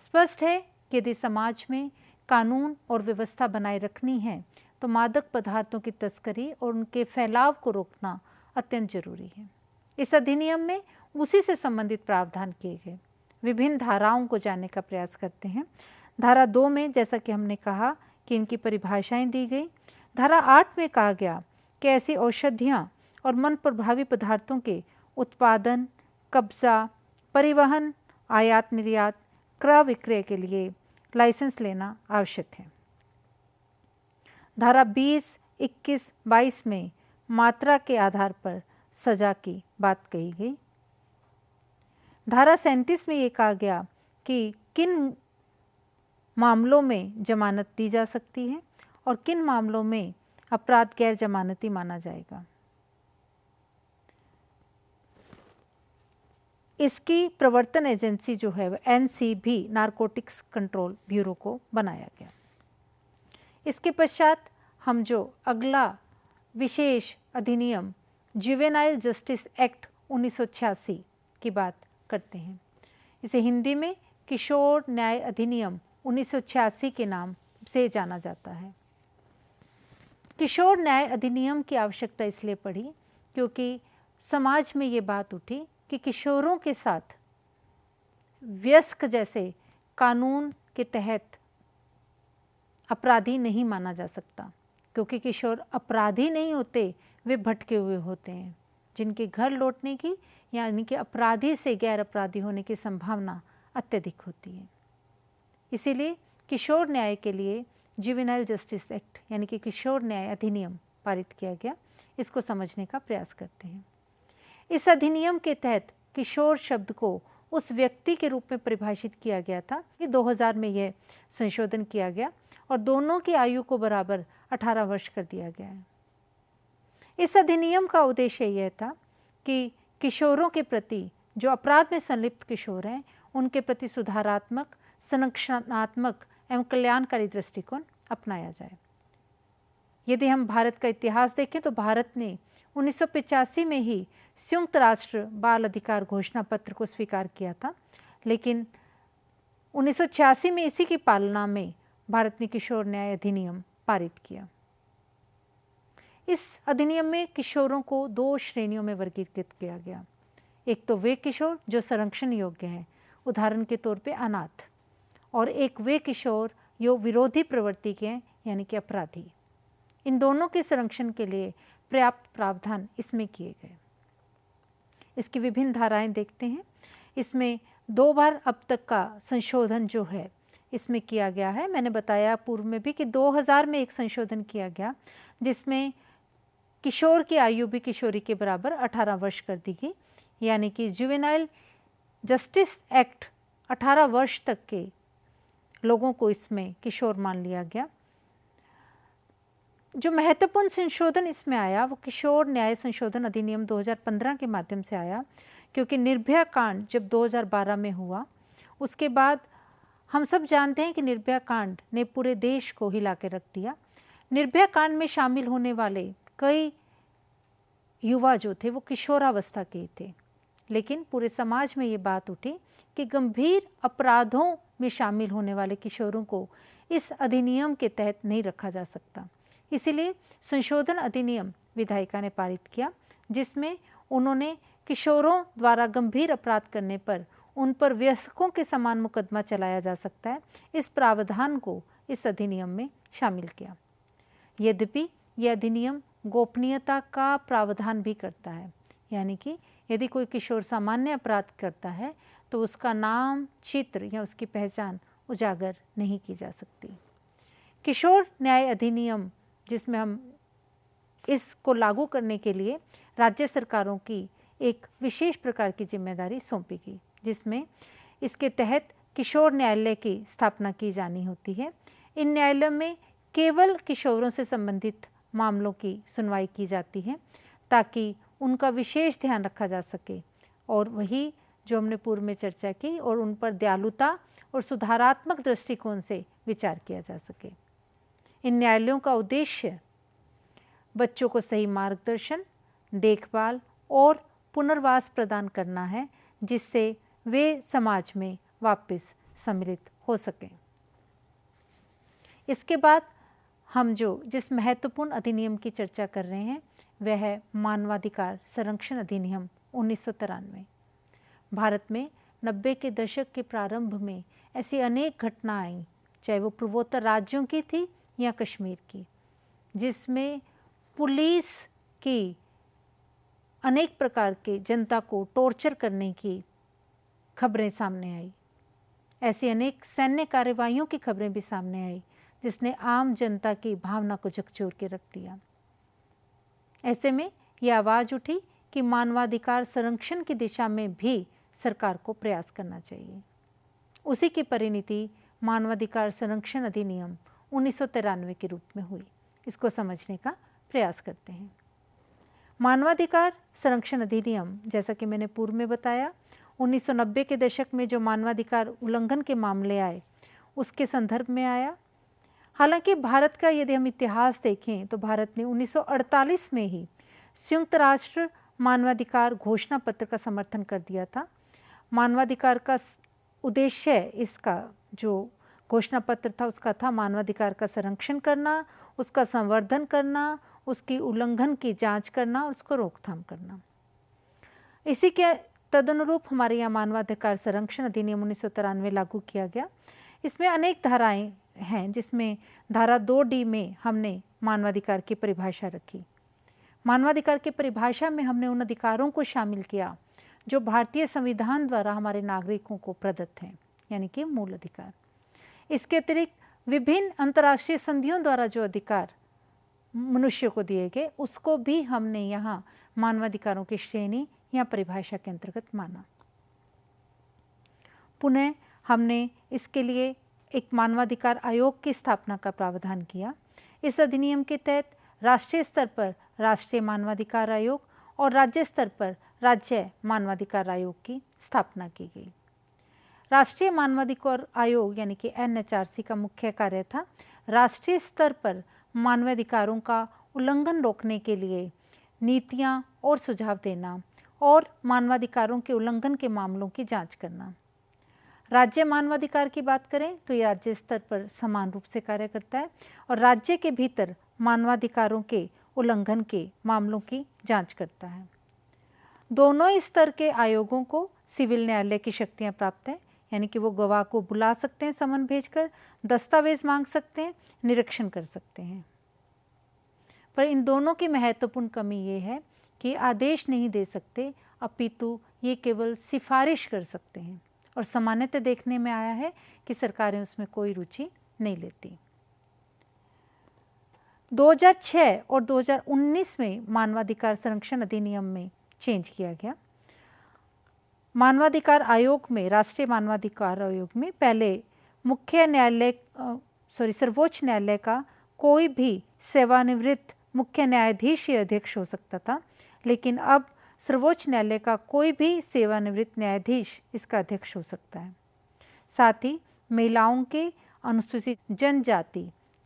स्पष्ट है कि यदि समाज में कानून और व्यवस्था बनाए रखनी है तो मादक पदार्थों की तस्करी और उनके फैलाव को रोकना अत्यंत जरूरी है। इस अधिनियम में उसी से संबंधित प्रावधान किए गए। विभिन्न धाराओं को जानने का प्रयास करते हैं। धारा 2 में जैसा कि हमने कहा कि इनकी परिभाषाएं दी गई। धारा 8 में कहा गया कि ऐसी औषधियां और मन प्रभावी पदार्थों के उत्पादन, कब्जा, परिवहन, आयात निर्यात, क्रय विक्रय के लिए लाइसेंस लेना आवश्यक है। धारा 20, 21, 22 में मात्रा के आधार पर सजा की बात कही गई। धारा 37 में ये कहा गया कि किन मामलों में जमानत दी जा सकती है और किन मामलों में अपराध गैर जमानती माना जाएगा। इसकी प्रवर्तन एजेंसी जो है NCB नारकोटिक्स कंट्रोल ब्यूरो को बनाया गया। इसके पश्चात हम जो अगला विशेष अधिनियम जुवेनाइल जस्टिस एक्ट 1986 की बात करते हैं। इसे हिंदी में किशोर न्याय अधिनियम 1986 के नाम से जाना जाता है। किशोर न्याय अधिनियम की आवश्यकता इसलिए पड़ी क्योंकि समाज में ये बात उठी कि किशोरों के साथ वयस्क जैसे कानून के तहत अपराधी नहीं माना जा सकता, क्योंकि किशोर अपराधी नहीं होते, वे भटके हुए होते हैं जिनके घर लौटने की यानी कि अपराधी से गैर अपराधी होने की संभावना अत्यधिक होती है। इसीलिए किशोर न्याय के लिए जुवेनाइल जस्टिस एक्ट यानी कि किशोर न्याय अधिनियम पारित किया गया। इसको समझने का प्रयास करते हैं। इस अधिनियम के तहत किशोर शब्द को उस व्यक्ति के रूप में परिभाषित किया गया था कि 2000 में यह संशोधन किया गया और दोनों की आयु को बराबर 18 वर्ष कर दिया गया है। इस अधिनियम का उद्देश्य यह था कि किशोरों के प्रति जो अपराध में संलिप्त किशोर हैं उनके प्रति सुधारात्मक, संरक्षणात्मक एवं कल्याणकारी दृष्टिकोण अपनाया जाए। यदि हम भारत का इतिहास देखें तो भारत ने 1985 में ही संयुक्त राष्ट्र बाल अधिकार घोषणा पत्र को स्वीकार किया था, लेकिन 1986 में इसी की पालना में भारत ने किशोर न्याय अधिनियम पारित किया। इस अधिनियम में किशोरों को 2 श्रेणियों में वर्गीकृत किया गया। एक तो वे किशोर जो संरक्षण योग्य हैं, उदाहरण के तौर पे अनाथ, और एक वे किशोर जो विरोधी प्रवृत्ति के हैं यानी कि अपराधी। इन दोनों के संरक्षण के लिए पर्याप्त प्रावधान इसमें किए गए। इसकी विभिन्न धाराएं देखते हैं। इसमें 2 बार अब तक का संशोधन जो है इसमें किया गया है। मैंने बताया पूर्व में भी कि 2000 में एक संशोधन किया गया जिसमें किशोर की आयु भी किशोरी के बराबर 18 वर्ष कर दी गई, यानी कि जुवेनाइल जस्टिस एक्ट 18 वर्ष तक के लोगों को इसमें किशोर मान लिया गया। जो महत्वपूर्ण संशोधन इसमें आया वो किशोर न्याय संशोधन अधिनियम 2015 के माध्यम से आया, क्योंकि निर्भया कांड जब 2012 में हुआ उसके बाद हम सब जानते हैं कि निर्भया कांड ने पूरे देश को हिला के रख दिया। निर्भया कांड में शामिल होने वाले कई युवा जो थे वो किशोरावस्था के थे, लेकिन पूरे समाज में ये बात उठी कि गंभीर अपराधों में शामिल होने वाले किशोरों को इस अधिनियम के तहत नहीं रखा जा सकता। इसीलिए संशोधन अधिनियम विधायिका ने पारित किया जिसमें उन्होंने किशोरों द्वारा गंभीर अपराध करने पर उन पर वयस्कों के समान मुकदमा चलाया जा सकता है, इस प्रावधान को इस अधिनियम में शामिल किया। यद्यपि यह अधिनियम गोपनीयता का प्रावधान भी करता है, यानी कि यदि कोई किशोर सामान्य अपराध करता है तो उसका नाम, चित्र या उसकी पहचान उजागर नहीं की जा सकती। किशोर न्याय अधिनियम जिसमें हम इसको लागू करने के लिए राज्य सरकारों की एक विशेष प्रकार की जिम्मेदारी सौंपी गई, जिसमें इसके तहत किशोर न्यायालय की स्थापना की जानी होती है। इन न्यायालयों में केवल किशोरों से संबंधित मामलों की सुनवाई की जाती है ताकि उनका विशेष ध्यान रखा जा सके, और वही जो हमने पूर्व में चर्चा की, और उन पर दयालुता और सुधारात्मक दृष्टिकोण से विचार किया जा सके। इन न्यायालयों का उद्देश्य बच्चों को सही मार्गदर्शन, देखभाल और पुनर्वास प्रदान करना है, जिससे वे समाज में वापस सम्मिलित हो सकें। इसके बाद हम जिस महत्वपूर्ण अधिनियम की चर्चा कर रहे हैं वह है मानवाधिकार संरक्षण अधिनियम 1993। भारत में 90 के दशक के प्रारंभ में ऐसी अनेक घटनाएं आई, चाहे वो पूर्वोत्तर राज्यों की थी या कश्मीर की, जिसमें पुलिस की अनेक प्रकार के जनता को टॉर्चर करने की खबरें सामने आई। ऐसी अनेक सैन्य कार्रवाइयों की खबरें भी सामने आई जिसने आम जनता की भावना को झकझोर के रख दिया। ऐसे में यह आवाज़ उठी कि मानवाधिकार संरक्षण की दिशा में भी सरकार को प्रयास करना चाहिए। उसी की परिणति मानवाधिकार संरक्षण अधिनियम 1993 के रूप में हुई। इसको समझने का प्रयास करते हैं। मानवाधिकार संरक्षण अधिनियम, जैसा कि मैंने पूर्व में बताया, 1990 के दशक में जो मानवाधिकार उल्लंघन के मामले आए उसके संदर्भ में आया। हालांकि भारत का यदि हम इतिहास देखें तो भारत ने 1948 में ही संयुक्त राष्ट्र मानवाधिकार घोषणा पत्र का समर्थन कर दिया था। मानवाधिकार का उद्देश्य, इसका जो घोषणा पत्र था उसका था मानवाधिकार का संरक्षण करना, उसका संवर्धन करना, उसकी उल्लंघन की जांच करना, उसको रोकथाम करना। इसी के तदनुरूप हमारे यहाँ मानवाधिकार संरक्षण अधिनियम 1993 लागू किया गया। इसमें अनेक धाराएं हैं, जिसमें धारा 2D में हमने मानवाधिकार की परिभाषा रखी। मानवाधिकार की परिभाषा में हमने उन अधिकारों को शामिल किया जो भारतीय संविधान द्वारा हमारे नागरिकों को प्रदत्त हैं, यानी कि मूल अधिकार। इसके अतिरिक्त विभिन्न अंतर्राष्ट्रीय संधियों द्वारा जो अधिकार मनुष्य को दिए गए उसको भी हमने यहाँ मानवाधिकारों की श्रेणी या परिभाषा के अंतर्गत माना। पुनः हमने इसके लिए एक मानवाधिकार आयोग की स्थापना का प्रावधान किया। इस अधिनियम के तहत राष्ट्रीय स्तर पर राष्ट्रीय मानवाधिकार आयोग और राज्य स्तर पर राज्य मानवाधिकार आयोग की स्थापना की गई। राष्ट्रीय मानवाधिकार आयोग यानी कि NHRC का मुख्य कार्य था राष्ट्रीय स्तर पर मानवाधिकारों का उल्लंघन रोकने के लिए नीतियां और सुझाव देना और मानवाधिकारों के उल्लंघन के मामलों की जांच करना। राज्य मानवाधिकार की बात करें तो ये राज्य स्तर पर समान रूप से कार्य करता है और राज्य के भीतर मानवाधिकारों के उल्लंघन के मामलों की जांच करता है। दोनों स्तर के आयोगों को सिविल न्यायालय की शक्तियां प्राप्त हैं, यानी कि वो गवाह को बुला सकते हैं समन भेजकर, दस्तावेज मांग सकते हैं, निरीक्षण कर सकते हैं। पर इन दोनों की महत्वपूर्ण कमी ये है कि आदेश नहीं दे सकते, अपितु ये केवल सिफारिश कर सकते हैं और सामान्यतः देखने में आया है कि सरकारें उसमें कोई रुचि नहीं लेती। 2006 और 2019 में मानवाधिकार संरक्षण अधिनियम में चेंज किया गया। मानवाधिकार आयोग में, राष्ट्रीय मानवाधिकार आयोग में पहले सर्वोच्च न्यायालय का कोई भी सेवानिवृत्त मुख्य न्यायाधीश ही अध्यक्ष हो सकता था, लेकिन अब सर्वोच्च न्यायालय का कोई भी सेवानिवृत्त न्यायाधीश इसका अध्यक्ष हो सकता है। साथ ही महिलाओं के, अनुसूचित जनजाति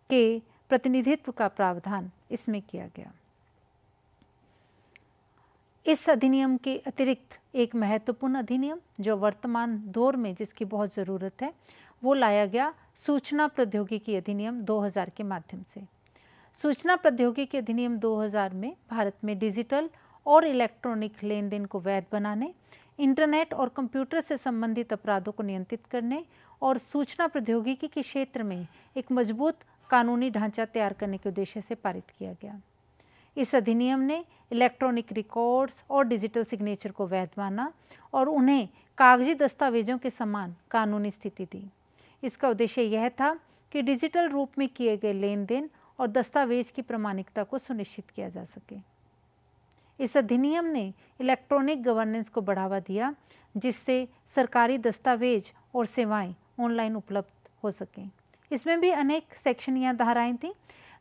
के प्रतिनिधित्व का प्रावधान इसमें किया गया। इस अधिनियम के अतिरिक्त एक महत्वपूर्ण अधिनियम जो वर्तमान दौर में जिसकी बहुत ज़रूरत है, वो लाया गया सूचना प्रौद्योगिकी अधिनियम 2000 के माध्यम से। सूचना प्रौद्योगिकी अधिनियम 2000 में भारत में डिजिटल और इलेक्ट्रॉनिक लेन देन को वैध बनाने, इंटरनेट और कंप्यूटर से संबंधित अपराधों को नियंत्रित करने और सूचना प्रौद्योगिकी के क्षेत्र में एक मजबूत कानूनी ढांचा तैयार करने के उद्देश्य से पारित किया गया। इस अधिनियम ने इलेक्ट्रॉनिक रिकॉर्ड्स और डिजिटल सिग्नेचर को वैध माना और उन्हें कागजी दस्तावेजों के समान कानूनी स्थिति दी। इसका उद्देश्य यह था कि डिजिटल रूप में किए गए लेन देन और दस्तावेज की प्रामाणिकता को सुनिश्चित किया जा सके। इस अधिनियम ने इलेक्ट्रॉनिक गवर्नेंस को बढ़ावा दिया, जिससे सरकारी दस्तावेज और सेवाएं ऑनलाइन उपलब्ध हो सकें। इसमें भी अनेक सेक्शन या धाराएं थीं।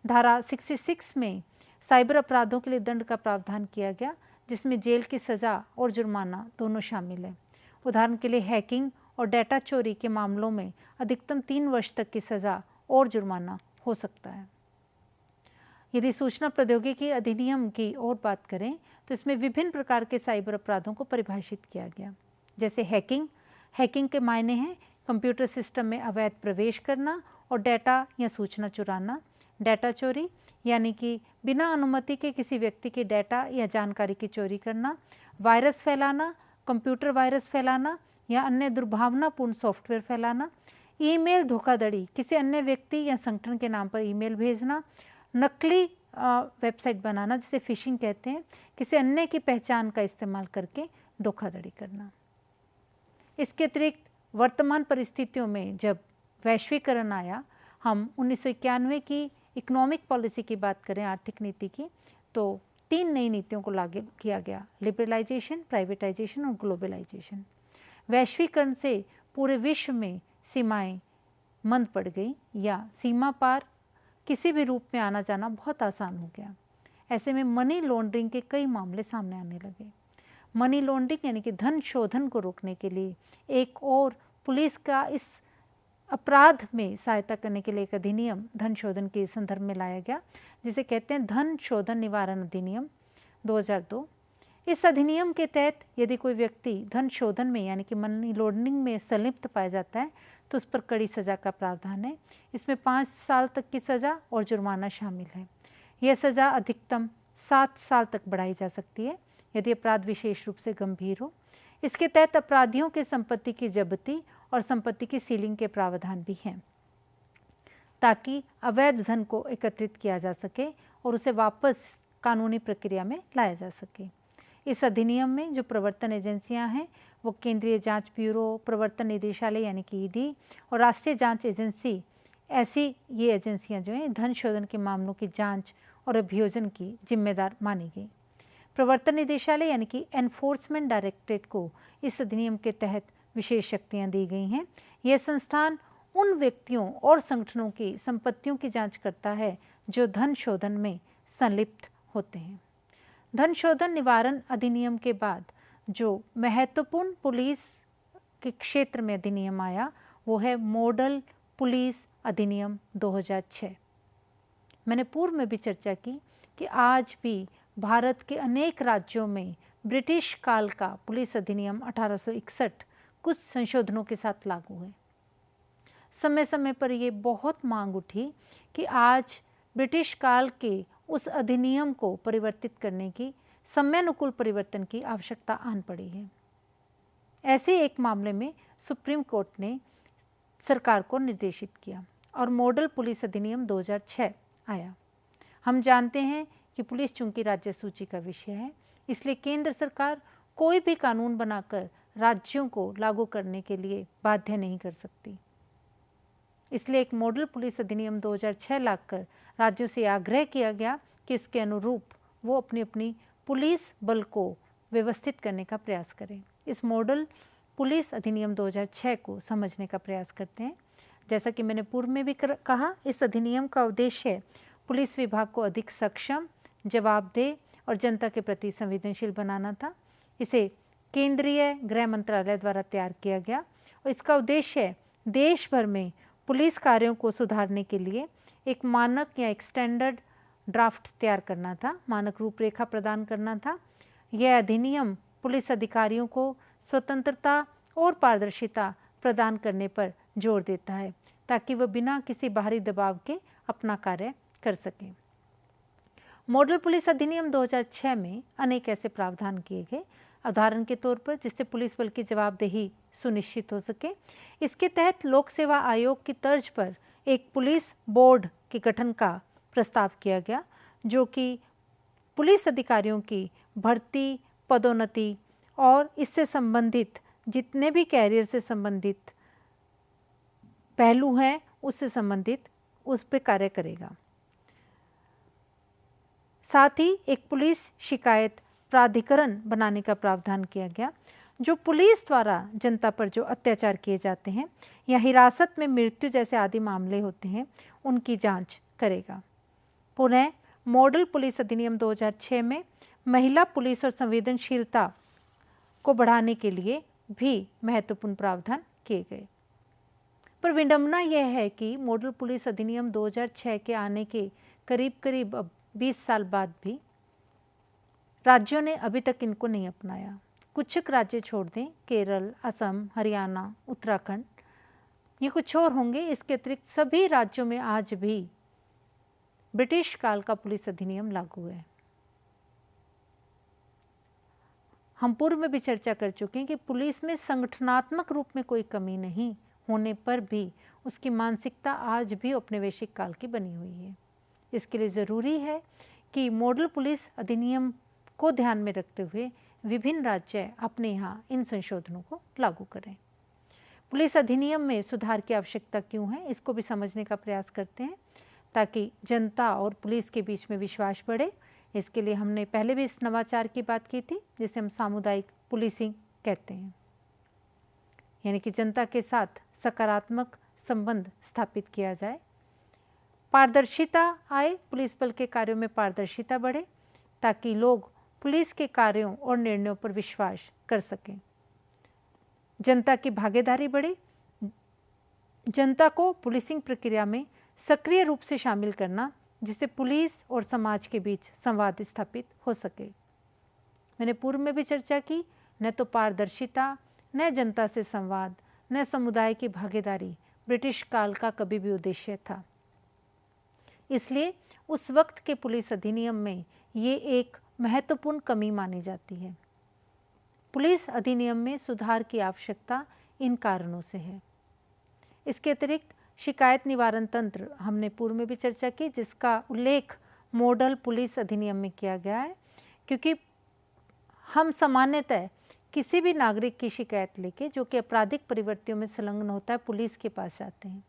धारा 66 में साइबर अपराधों के लिए दंड का प्रावधान किया गया, जिसमें जेल की सज़ा और जुर्माना दोनों शामिल है। उदाहरण के लिए हैकिंग और डेटा चोरी के मामलों में अधिकतम 3 वर्ष तक की सज़ा और जुर्माना हो सकता है। यदि सूचना प्रौद्योगिकी अधिनियम की और बात करें तो इसमें विभिन्न प्रकार के साइबर अपराधों को परिभाषित किया गया, जैसे हैकिंग के मायने हैं कंप्यूटर सिस्टम में अवैध प्रवेश करना और डेटा या सूचना चुराना। डेटा चोरी यानी कि बिना अनुमति के किसी व्यक्ति के डेटा या जानकारी की चोरी करना। वायरस फैलाना, कंप्यूटर वायरस फैलाना या अन्य दुर्भावनापूर्ण सॉफ्टवेयर फैलाना। ईमेल धोखाधड़ी, किसी अन्य व्यक्ति या संगठन के नाम पर ईमेल भेजना। नकली वेबसाइट बनाना, जिसे फिशिंग कहते हैं, किसी अन्य की पहचान का इस्तेमाल करके धोखाधड़ी करना। इसके अतिरिक्त वर्तमान परिस्थितियों में जब वैश्वीकरण आया, हम 1991 की इकोनॉमिक पॉलिसी की बात करें, आर्थिक नीति की, तो 3 नई नीतियों को लागू किया गया: लिबरलाइजेशन, प्राइवेटाइजेशन और ग्लोबलाइजेशन। वैश्वीकरण से पूरे विश्व में सीमाएं मंद पड़ गई या सीमा पार किसी भी रूप में आना जाना बहुत आसान हो गया। ऐसे में मनी लॉन्ड्रिंग के कई मामले सामने आने लगे। मनी लॉन्ड्रिंग यानी कि धन शोधन को रोकने के लिए एक और पुलिस का इस अपराध में सहायता करने के लिए एक अधिनियम धन शोधन के संदर्भ में लाया गया, जिसे कहते हैं धन शोधन निवारण अधिनियम 2002। इस अधिनियम के तहत यदि कोई व्यक्ति धन शोधन में यानी कि मनी लॉन्ड्रिंग में संलिप्त पाया जाता है तो उस पर कड़ी सज़ा का प्रावधान है। इसमें 5 साल तक की सज़ा और जुर्माना शामिल है। यह सज़ा अधिकतम 7 साल तक बढ़ाई जा सकती है यदि अपराध विशेष रूप से गंभीर हो। इसके तहत अपराधियों की संपत्ति की जब्ती और संपत्ति की सीलिंग के प्रावधान भी हैं, ताकि अवैध धन को एकत्रित किया जा सके और उसे वापस कानूनी प्रक्रिया में लाया जा सके। इस अधिनियम में जो प्रवर्तन एजेंसियां हैं वो केंद्रीय जांच ब्यूरो, प्रवर्तन निदेशालय यानी कि ईडी और राष्ट्रीय जांच एजेंसी, ऐसी ये एजेंसियां जो हैं धन शोधन के मामलों की जांच और अभियोजन की जिम्मेदार मानी गई। प्रवर्तन निदेशालय यानी कि एनफोर्समेंट डायरेक्टरेट को इस अधिनियम के तहत विशेष शक्तियां दी गई हैं। यह संस्थान उन व्यक्तियों और संगठनों की संपत्तियों की जांच करता है जो धन शोधन में संलिप्त होते हैं। धन शोधन निवारण अधिनियम के बाद जो महत्वपूर्ण पुलिस के क्षेत्र में अधिनियम आया वो है मॉडल पुलिस अधिनियम 2006। मैंने पूर्व में भी चर्चा की कि आज भी भारत के अनेक राज्यों में ब्रिटिश काल का पुलिस अधिनियम 1861 कुछ संशोधनों के साथ लागू है। समय समय पर ये बहुत मांग उठी कि आज ब्रिटिश काल के उस अधिनियम को परिवर्तित करने की, समयानुकूल परिवर्तन की आवश्यकता आन पड़ी है। ऐसे एक मामले में सुप्रीम कोर्ट ने सरकार को निर्देशित किया और मॉडल पुलिस अधिनियम 2006 आया। हम जानते हैं कि पुलिस चूंकि राज्य सूची का विषय है, इसलिए केंद्र सरकार कोई भी कानून बनाकर राज्यों को लागू करने के लिए बाध्य नहीं कर सकती। इसलिए एक मॉडल पुलिस अधिनियम 2006 लाकर राज्यों से आग्रह किया गया कि इसके अनुरूप वो अपनी अपनी पुलिस बल को व्यवस्थित करने का प्रयास करें। इस मॉडल पुलिस अधिनियम 2006 को समझने का प्रयास करते हैं। जैसा कि मैंने पूर्व में भी कहा, इस अधिनियम का उद्देश्य पुलिस विभाग को अधिक सक्षम, जवाबदेह और जनता के प्रति संवेदनशील बनाना था। इसे केंद्रीय गृह मंत्रालय द्वारा तैयार किया गया और इसका उद्देश्य देश भर में पुलिस कार्यों को सुधारने के लिए एक मानक या एक स्टैंडर्ड ड्राफ्ट तैयार करना था, मानक रूपरेखा प्रदान करना था। यह अधिनियम पुलिस अधिकारियों को स्वतंत्रता और पारदर्शिता प्रदान करने पर जोर देता है ताकि वह बिना किसी बाहरी दबाव के अपना कार्य कर सकें। मॉडल पुलिस अधिनियम 2006 में अनेक ऐसे प्रावधान किए गए, उदाहरण के तौर पर जिससे पुलिस बल की जवाबदेही सुनिश्चित हो सके। इसके तहत लोक सेवा आयोग की तर्ज पर एक पुलिस बोर्ड के गठन का प्रस्ताव किया गया, जो कि पुलिस अधिकारियों की भर्ती, पदोन्नति और इससे संबंधित जितने भी कैरियर से संबंधित पहलू हैं उससे संबंधित उस पर कार्य करेगा। साथ ही एक पुलिस शिकायत प्राधिकरण बनाने का प्रावधान किया गया, जो पुलिस द्वारा जनता पर जो अत्याचार किए जाते हैं या हिरासत में मृत्यु जैसे आदि मामले होते हैं उनकी जांच करेगा। पुनः मॉडल पुलिस अधिनियम 2006 में महिला पुलिस और संवेदनशीलता को बढ़ाने के लिए भी महत्वपूर्ण प्रावधान किए गए। पर विडंबना यह है कि मॉडल पुलिस अधिनियम 2006 के आने के करीब 20 साल बाद भी राज्यों ने अभी तक इनको नहीं अपनाया। कुछ राज्य छोड़ दें, केरल, असम, हरियाणा, उत्तराखंड, ये कुछ और होंगे। इसके अतिरिक्त सभी राज्यों में आज भी ब्रिटिश काल का पुलिस अधिनियम लागू है। हम पूर्व में भी चर्चा कर चुके हैं कि पुलिस में संगठनात्मक रूप में कोई कमी नहीं होने पर भी उसकी मानसिकता आज भी औपनिवेशिक काल की बनी हुई है। इसके लिए ज़रूरी है कि मॉडल पुलिस अधिनियम को ध्यान में रखते हुए विभिन्न राज्य अपने यहाँ इन संशोधनों को लागू करें। पुलिस अधिनियम में सुधार की आवश्यकता क्यों है, इसको भी समझने का प्रयास करते हैं ताकि जनता और पुलिस के बीच में विश्वास बढ़े। इसके लिए हमने पहले भी इस नवाचार की बात की थी जिसे हम सामुदायिक पुलिसिंग कहते हैं, यानी कि जनता के साथ सकारात्मक संबंध स्थापित किया जाए। पारदर्शिता आए, पुलिस बल के कार्यों में पारदर्शिता बढ़े ताकि लोग पुलिस के कार्यों और निर्णयों पर विश्वास कर सकें। जनता की भागीदारी बढ़े, जनता को पुलिसिंग प्रक्रिया में सक्रिय रूप से शामिल करना जिससे पुलिस और समाज के बीच संवाद स्थापित हो सके। मैंने पूर्व में भी चर्चा की, न तो पारदर्शिता, न जनता से संवाद, न समुदाय की भागीदारी ब्रिटिश काल का कभी भी उद्देश्य था। इसलिए उस वक्त के पुलिस अधिनियम में ये एक महत्वपूर्ण कमी मानी जाती है। पुलिस अधिनियम में सुधार की आवश्यकता इन कारणों से है। इसके अतिरिक्त शिकायत निवारण तंत्र हमने पूर्व में भी चर्चा की, जिसका उल्लेख मॉडल पुलिस अधिनियम में किया गया है, क्योंकि हम सामान्यतः किसी भी नागरिक की शिकायत लेके जो कि आपराधिक प्रवृत्तियों में संलग्न होता है पुलिस के पास जाते हैं।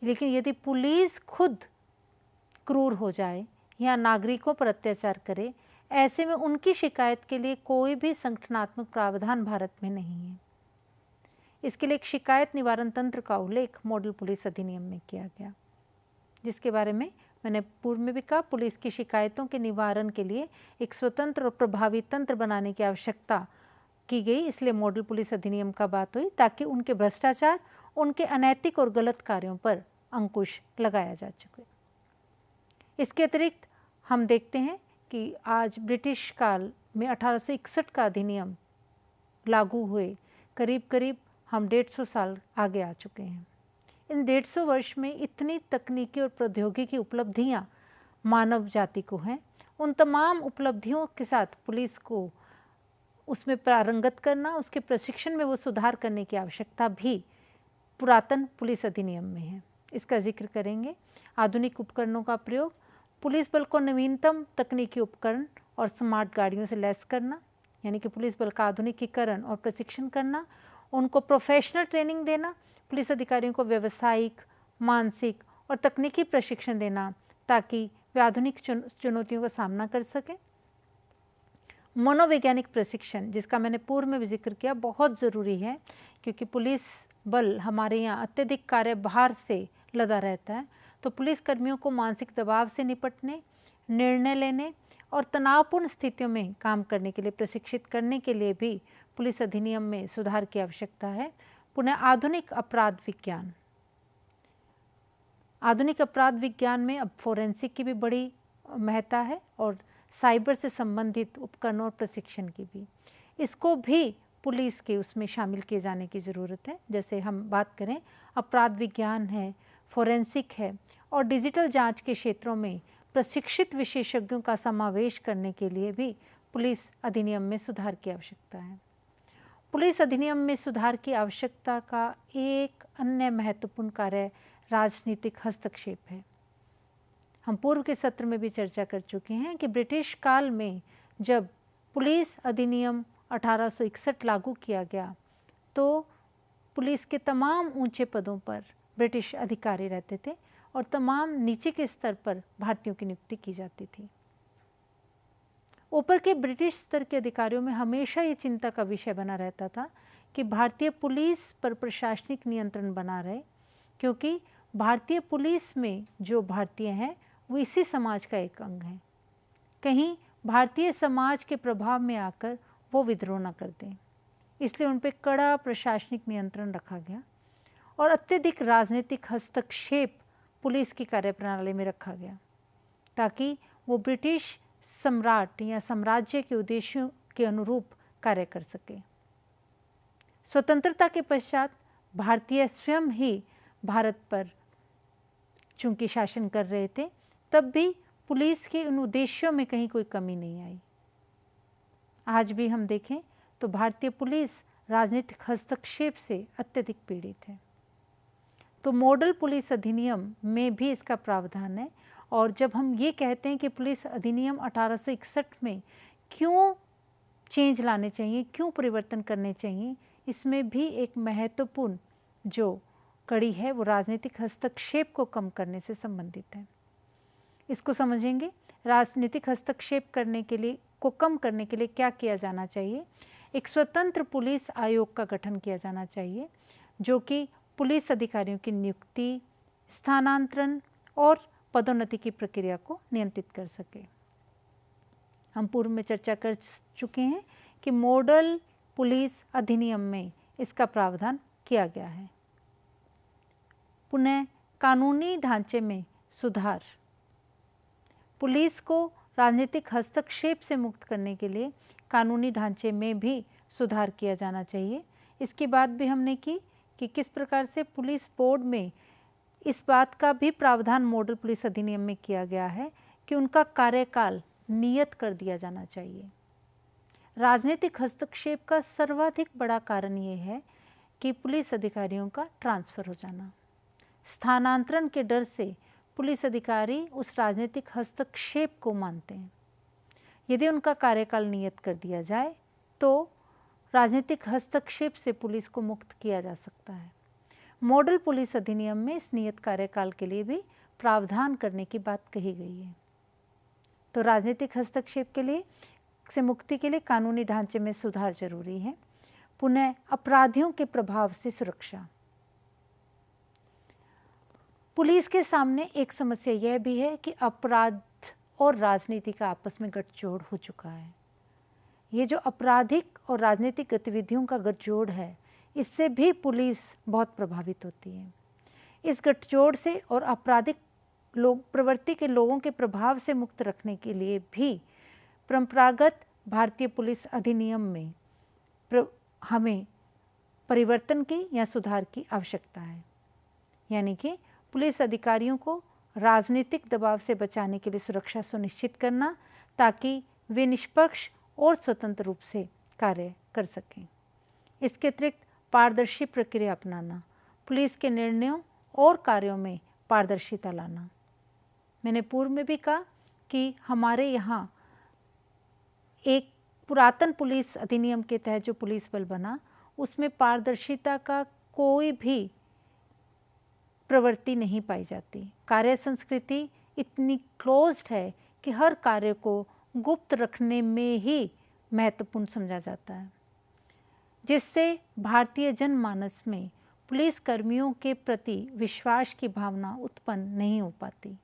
लेकिन यदि पुलिस खुद क्रूर हो जाए या नागरिकों पर अत्याचार करे, ऐसे में उनकी शिकायत के लिए कोई भी संगठनात्मक प्रावधान भारत में नहीं है। इसके लिए एक शिकायत निवारण तंत्र का उल्लेख मॉडल पुलिस अधिनियम में किया गया, जिसके बारे में मैंने पूर्व में भी कहा। पुलिस की शिकायतों के निवारण के लिए एक स्वतंत्र और प्रभावी तंत्र बनाने की आवश्यकता की गई, इसलिए मॉडल पुलिस अधिनियम का बात हुई ताकि उनके भ्रष्टाचार, उनके अनैतिक और गलत कार्यों पर अंकुश लगाया जा सके। इसके अतिरिक्त हम देखते हैं कि आज ब्रिटिश काल में 1861 का अधिनियम लागू हुए करीब हम 150 साल आगे आ चुके हैं। इन 150 वर्ष में इतनी तकनीकी और प्रौद्योगिकी उपलब्धियां मानव जाति को हैं, उन तमाम उपलब्धियों के साथ पुलिस को उसमें पारंगत करना, उसके प्रशिक्षण में वो सुधार करने की आवश्यकता भी पुरातन पुलिस अधिनियम में है। इसका जिक्र करेंगे। आधुनिक उपकरणों का प्रयोग, पुलिस बल को नवीनतम तकनीकी उपकरण और स्मार्ट गाड़ियों से लैस करना, यानी कि पुलिस बल का आधुनिकीकरण और प्रशिक्षण करना, उनको प्रोफेशनल ट्रेनिंग देना, पुलिस अधिकारियों को व्यावसायिक, मानसिक और तकनीकी प्रशिक्षण देना ताकि वे आधुनिक चुनौतियों का सामना कर सकें। मनोवैज्ञानिक प्रशिक्षण, जिसका मैंने पूर्व में भी जिक्र किया, बहुत ज़रूरी है क्योंकि पुलिस बल हमारे यहाँ अत्यधिक कार्यभार से लदा रहता है। तो पुलिस कर्मियों को मानसिक दबाव से निपटने, निर्णय लेने और तनावपूर्ण स्थितियों में काम करने के लिए प्रशिक्षित करने के लिए भी पुलिस अधिनियम में सुधार की आवश्यकता है। पुनः आधुनिक अपराध विज्ञान, आधुनिक अपराध विज्ञान में अब फोरेंसिक की भी बड़ी महत्ता है और साइबर से संबंधित उपकरणों और प्रशिक्षण की भी, इसको भी पुलिस के उसमें शामिल किए जाने की ज़रूरत है। जैसे हम बात करें, अपराध विज्ञान है, फोरेंसिक है और डिजिटल जांच के क्षेत्रों में प्रशिक्षित विशेषज्ञों का समावेश करने के लिए भी पुलिस अधिनियम में सुधार की आवश्यकता है। पुलिस अधिनियम में सुधार की आवश्यकता का एक अन्य महत्वपूर्ण कार्य राजनीतिक हस्तक्षेप है। हम पूर्व के सत्र में भी चर्चा कर चुके हैं कि ब्रिटिश काल में जब पुलिस अधिनियम 1861 लागू किया गया तो पुलिस के तमाम ऊंचे पदों पर ब्रिटिश अधिकारी रहते थे और तमाम नीचे के स्तर पर भारतीयों की नियुक्ति की जाती थी। ऊपर के ब्रिटिश स्तर के अधिकारियों में हमेशा ये चिंता का विषय बना रहता था कि भारतीय पुलिस पर प्रशासनिक नियंत्रण बना रहे, क्योंकि भारतीय पुलिस में जो भारतीय हैं वो इसी समाज का एक अंग है। कहीं भारतीय समाज के प्रभाव में आकर वो विद्रोह न कर दें, इसलिए उन पर कड़ा प्रशासनिक नियंत्रण रखा गया और अत्यधिक राजनीतिक हस्तक्षेप पुलिस की कार्यप्रणाली में रखा गया ताकि वो ब्रिटिश सम्राट या साम्राज्य के उद्देश्यों के अनुरूप कार्य कर सके। स्वतंत्रता के पश्चात भारतीय स्वयं ही भारत पर चूंकि शासन कर रहे थे, तब भी पुलिस के उन उद्देश्यों में कहीं कोई कमी नहीं आई। आज भी हम देखें तो भारतीय पुलिस राजनीतिक हस्तक्षेप से अत्यधिक पीड़ित है। तो मॉडल पुलिस अधिनियम में भी इसका प्रावधान है और जब हम ये कहते हैं कि पुलिस अधिनियम 1861 में क्यों चेंज लाने चाहिए, क्यों परिवर्तन करने चाहिए, इसमें भी एक महत्वपूर्ण जो कड़ी है वो राजनीतिक हस्तक्षेप को कम करने से संबंधित है। इसको समझेंगे, राजनीतिक हस्तक्षेप करने के लिए को कम करने के लिए क्या किया जाना चाहिए। एक स्वतंत्र पुलिस आयोग का गठन किया जाना चाहिए जो कि पुलिस अधिकारियों की नियुक्ति, स्थानांतरण और पदोन्नति की प्रक्रिया को नियंत्रित कर सके। हम पूर्व में चर्चा कर चुके हैं कि मॉडल पुलिस अधिनियम में इसका प्रावधान किया गया है। पुनः कानूनी ढांचे में सुधार, पुलिस को राजनीतिक हस्तक्षेप से मुक्त करने के लिए कानूनी ढांचे में भी सुधार किया जाना चाहिए। इसकी बात भी हमने की कि किस प्रकार से पुलिस बोर्ड में इस बात का भी प्रावधान मॉडल पुलिस अधिनियम में किया गया है कि उनका कार्यकाल नियत कर दिया जाना चाहिए। राजनीतिक हस्तक्षेप का सर्वाधिक बड़ा कारण ये है कि पुलिस अधिकारियों का ट्रांसफ़र हो जाना। स्थानांतरण के डर से पुलिस अधिकारी उस राजनीतिक हस्तक्षेप को मानते हैं। यदि उनका कार्यकाल नियत कर दिया जाए तो राजनीतिक हस्तक्षेप से पुलिस को मुक्त किया जा सकता है। मॉडल पुलिस अधिनियम में इस नियत कार्यकाल के लिए भी प्रावधान करने की बात कही गई है। तो राजनीतिक हस्तक्षेप के लिए से मुक्ति के लिए कानूनी ढांचे में सुधार जरूरी है। पुनः अपराधियों के प्रभाव से सुरक्षा, पुलिस के सामने एक समस्या यह भी है कि अपराध और राजनीति का आपस में गठजोड़ हो चुका है। ये जो आपराधिक और राजनीतिक गतिविधियों का गठजोड़ है, इससे भी पुलिस बहुत प्रभावित होती है। इस गठजोड़ से और आपराधिक प्रवृत्ति के लोगों के प्रभाव से मुक्त रखने के लिए भी परंपरागत भारतीय पुलिस अधिनियम में हमें परिवर्तन की या सुधार की आवश्यकता है। यानी कि पुलिस अधिकारियों को राजनीतिक दबाव से बचाने के लिए सुरक्षा सुनिश्चित करना ताकि वे निष्पक्ष और स्वतंत्र रूप से कार्य कर सकें। इसके अतिरिक्त पारदर्शी प्रक्रिया अपनाना, पुलिस के निर्णयों और कार्यों में पारदर्शिता लाना। मैंने पूर्व में भी कहा कि हमारे यहाँ एक पुरातन पुलिस अधिनियम के तहत जो पुलिस बल बना, उसमें पारदर्शिता का कोई भी प्रवृत्ति नहीं पाई जाती। कार्य संस्कृति इतनी क्लोज्ड है कि हर कार्य को गुप्त रखने में ही महत्वपूर्ण समझा जाता है, जिससे भारतीय जनमानस में पुलिस कर्मियों के प्रति विश्वास की भावना उत्पन्न नहीं हो पाती।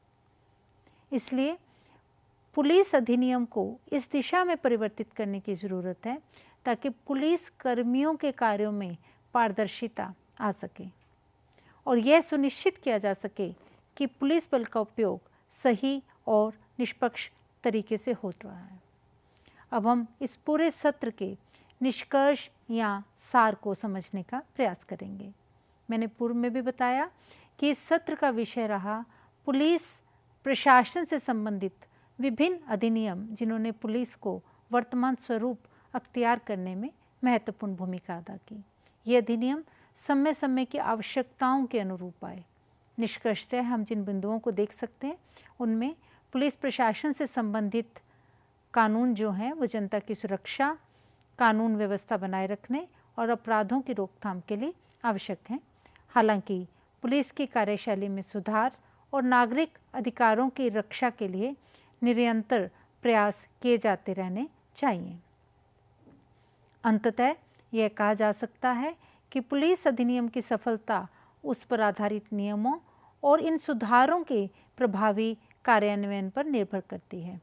इसलिए पुलिस अधिनियम को इस दिशा में परिवर्तित करने की ज़रूरत है ताकि पुलिस कर्मियों के कार्यों में पारदर्शिता आ सके और यह सुनिश्चित किया जा सके कि पुलिस बल का उपयोग सही और निष्पक्ष तरीके से हो रहा है। अब हम इस पूरे सत्र के निष्कर्ष या सार को समझने का प्रयास करेंगे। मैंने पूर्व में भी बताया कि इस सत्र का विषय रहा पुलिस प्रशासन से संबंधित विभिन्न अधिनियम जिन्होंने पुलिस को वर्तमान स्वरूप अख्तियार करने में महत्वपूर्ण भूमिका अदा की। ये अधिनियम समय समय की आवश्यकताओं के अनुरूप आए। निष्कर्षतः हम जिन बिंदुओं को देख सकते हैं उनमें पुलिस प्रशासन से संबंधित कानून जो हैं वो जनता की सुरक्षा, कानून व्यवस्था बनाए रखने और अपराधों की रोकथाम के लिए आवश्यक हैं। हालांकि पुलिस की कार्यशैली में सुधार और नागरिक अधिकारों की रक्षा के लिए निरंतर प्रयास किए जाते रहने चाहिए। अंततः यह कहा जा सकता है कि पुलिस अधिनियम की सफलता उस पर आधारित नियमों और इन सुधारों के प्रभावी कार्यान्वयन पर निर्भर करती है।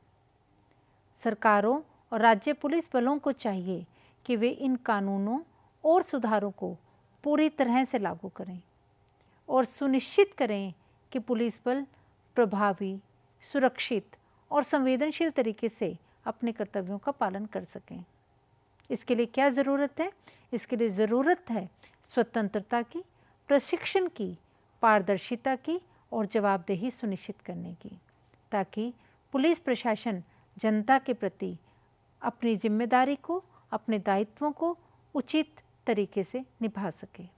सरकारों और राज्य पुलिस बलों को चाहिए कि वे इन कानूनों और सुधारों को पूरी तरह से लागू करें और सुनिश्चित करें कि पुलिस बल प्रभावी, सुरक्षित और संवेदनशील तरीके से अपने कर्तव्यों का पालन कर सकें। इसके लिए क्या ज़रूरत है? इसके लिए ज़रूरत है स्वतंत्रता की, प्रशिक्षण की, पारदर्शिता की और जवाबदेही सुनिश्चित करने की, ताकि पुलिस प्रशासन जनता के प्रति अपनी जिम्मेदारी को, अपने दायित्वों को उचित तरीके से निभा सके।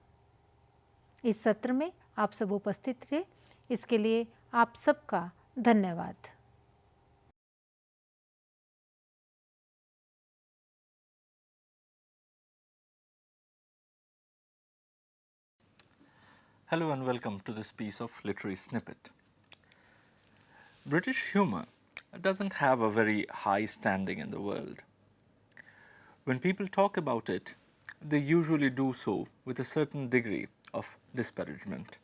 इस सत्र में आप सब उपस्थित रहे, इसके लिए आप सबका धन्यवाद। Hello and welcome to this piece of literary snippet. British humour doesn't have a very high standing in the world. When people talk about it, they usually do so with a certain degree of disparagement.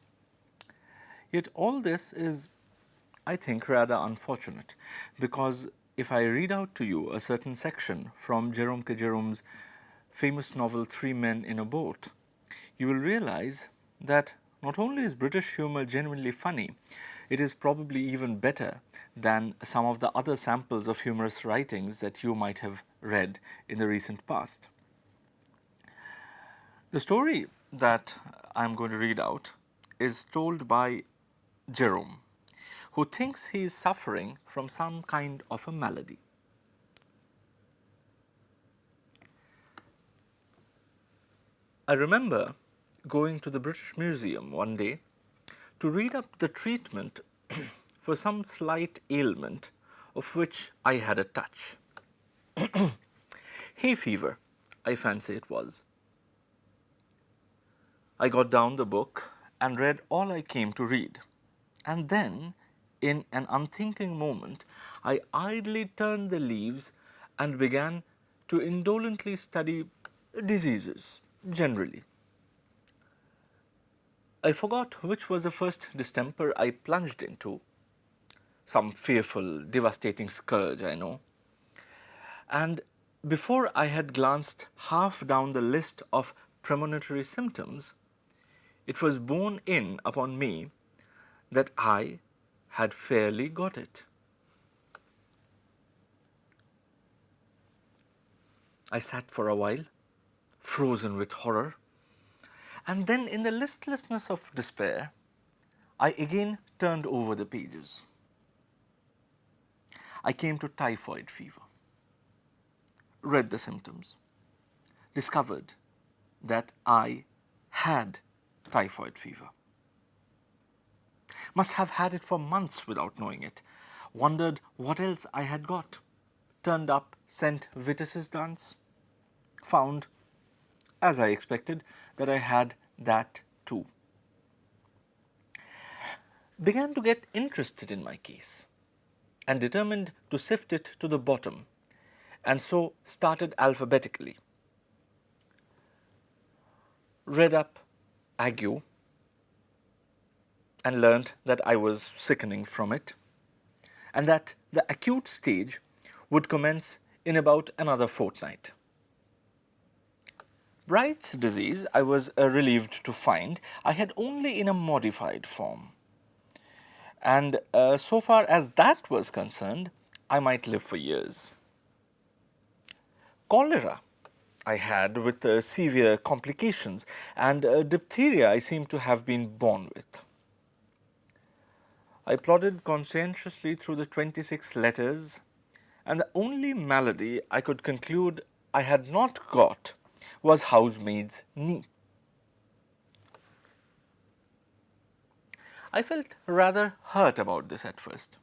Yet all this is, I think, rather unfortunate, because if I read out to you a certain section from Jerome K. Jerome's famous novel Three Men in a Boat, you will realize that not only is British humour genuinely funny, it is probably even better than some of the other samples of humorous writings that you might have read in the recent past. The story that I'm going to read out is told by Jerome, who thinks he is suffering from some kind of a malady. I remember going to the British Museum one day to read up the treatment for some slight ailment of which I had a touch. Hay fever, I fancy it was. I got down the book and read all I came to read, and then, in an unthinking moment, I idly turned the leaves and began to indolently study diseases generally. I forgot which was the first distemper I plunged into, some fearful, devastating scourge, I know. And before I had glanced half down the list of premonitory symptoms, it was borne in upon me that I had fairly got it. I sat for a while, frozen with horror, and then in the listlessness of despair, I again turned over the pages. I came to typhoid fever, read the symptoms, discovered that I had typhoid fever. Must have had it for months without knowing it. Wondered what else I had got. Turned up St. Vitus's dance. Found, as I expected, that I had that too. Began to get interested in my case and determined to sift it to the bottom, and so started alphabetically. Read up ague and learnt that I was sickening from it, and that the acute stage would commence in about another fortnight. Bright's disease, I was relieved to find I had only in a modified form. And so far as that was concerned, I might live for years. Cholera I had with severe complications, and diphtheria I seem to have been born with. I plodded conscientiously through the 26 letters, and the only malady I could conclude I had not got was housemaid's knee. I felt rather hurt about this at first.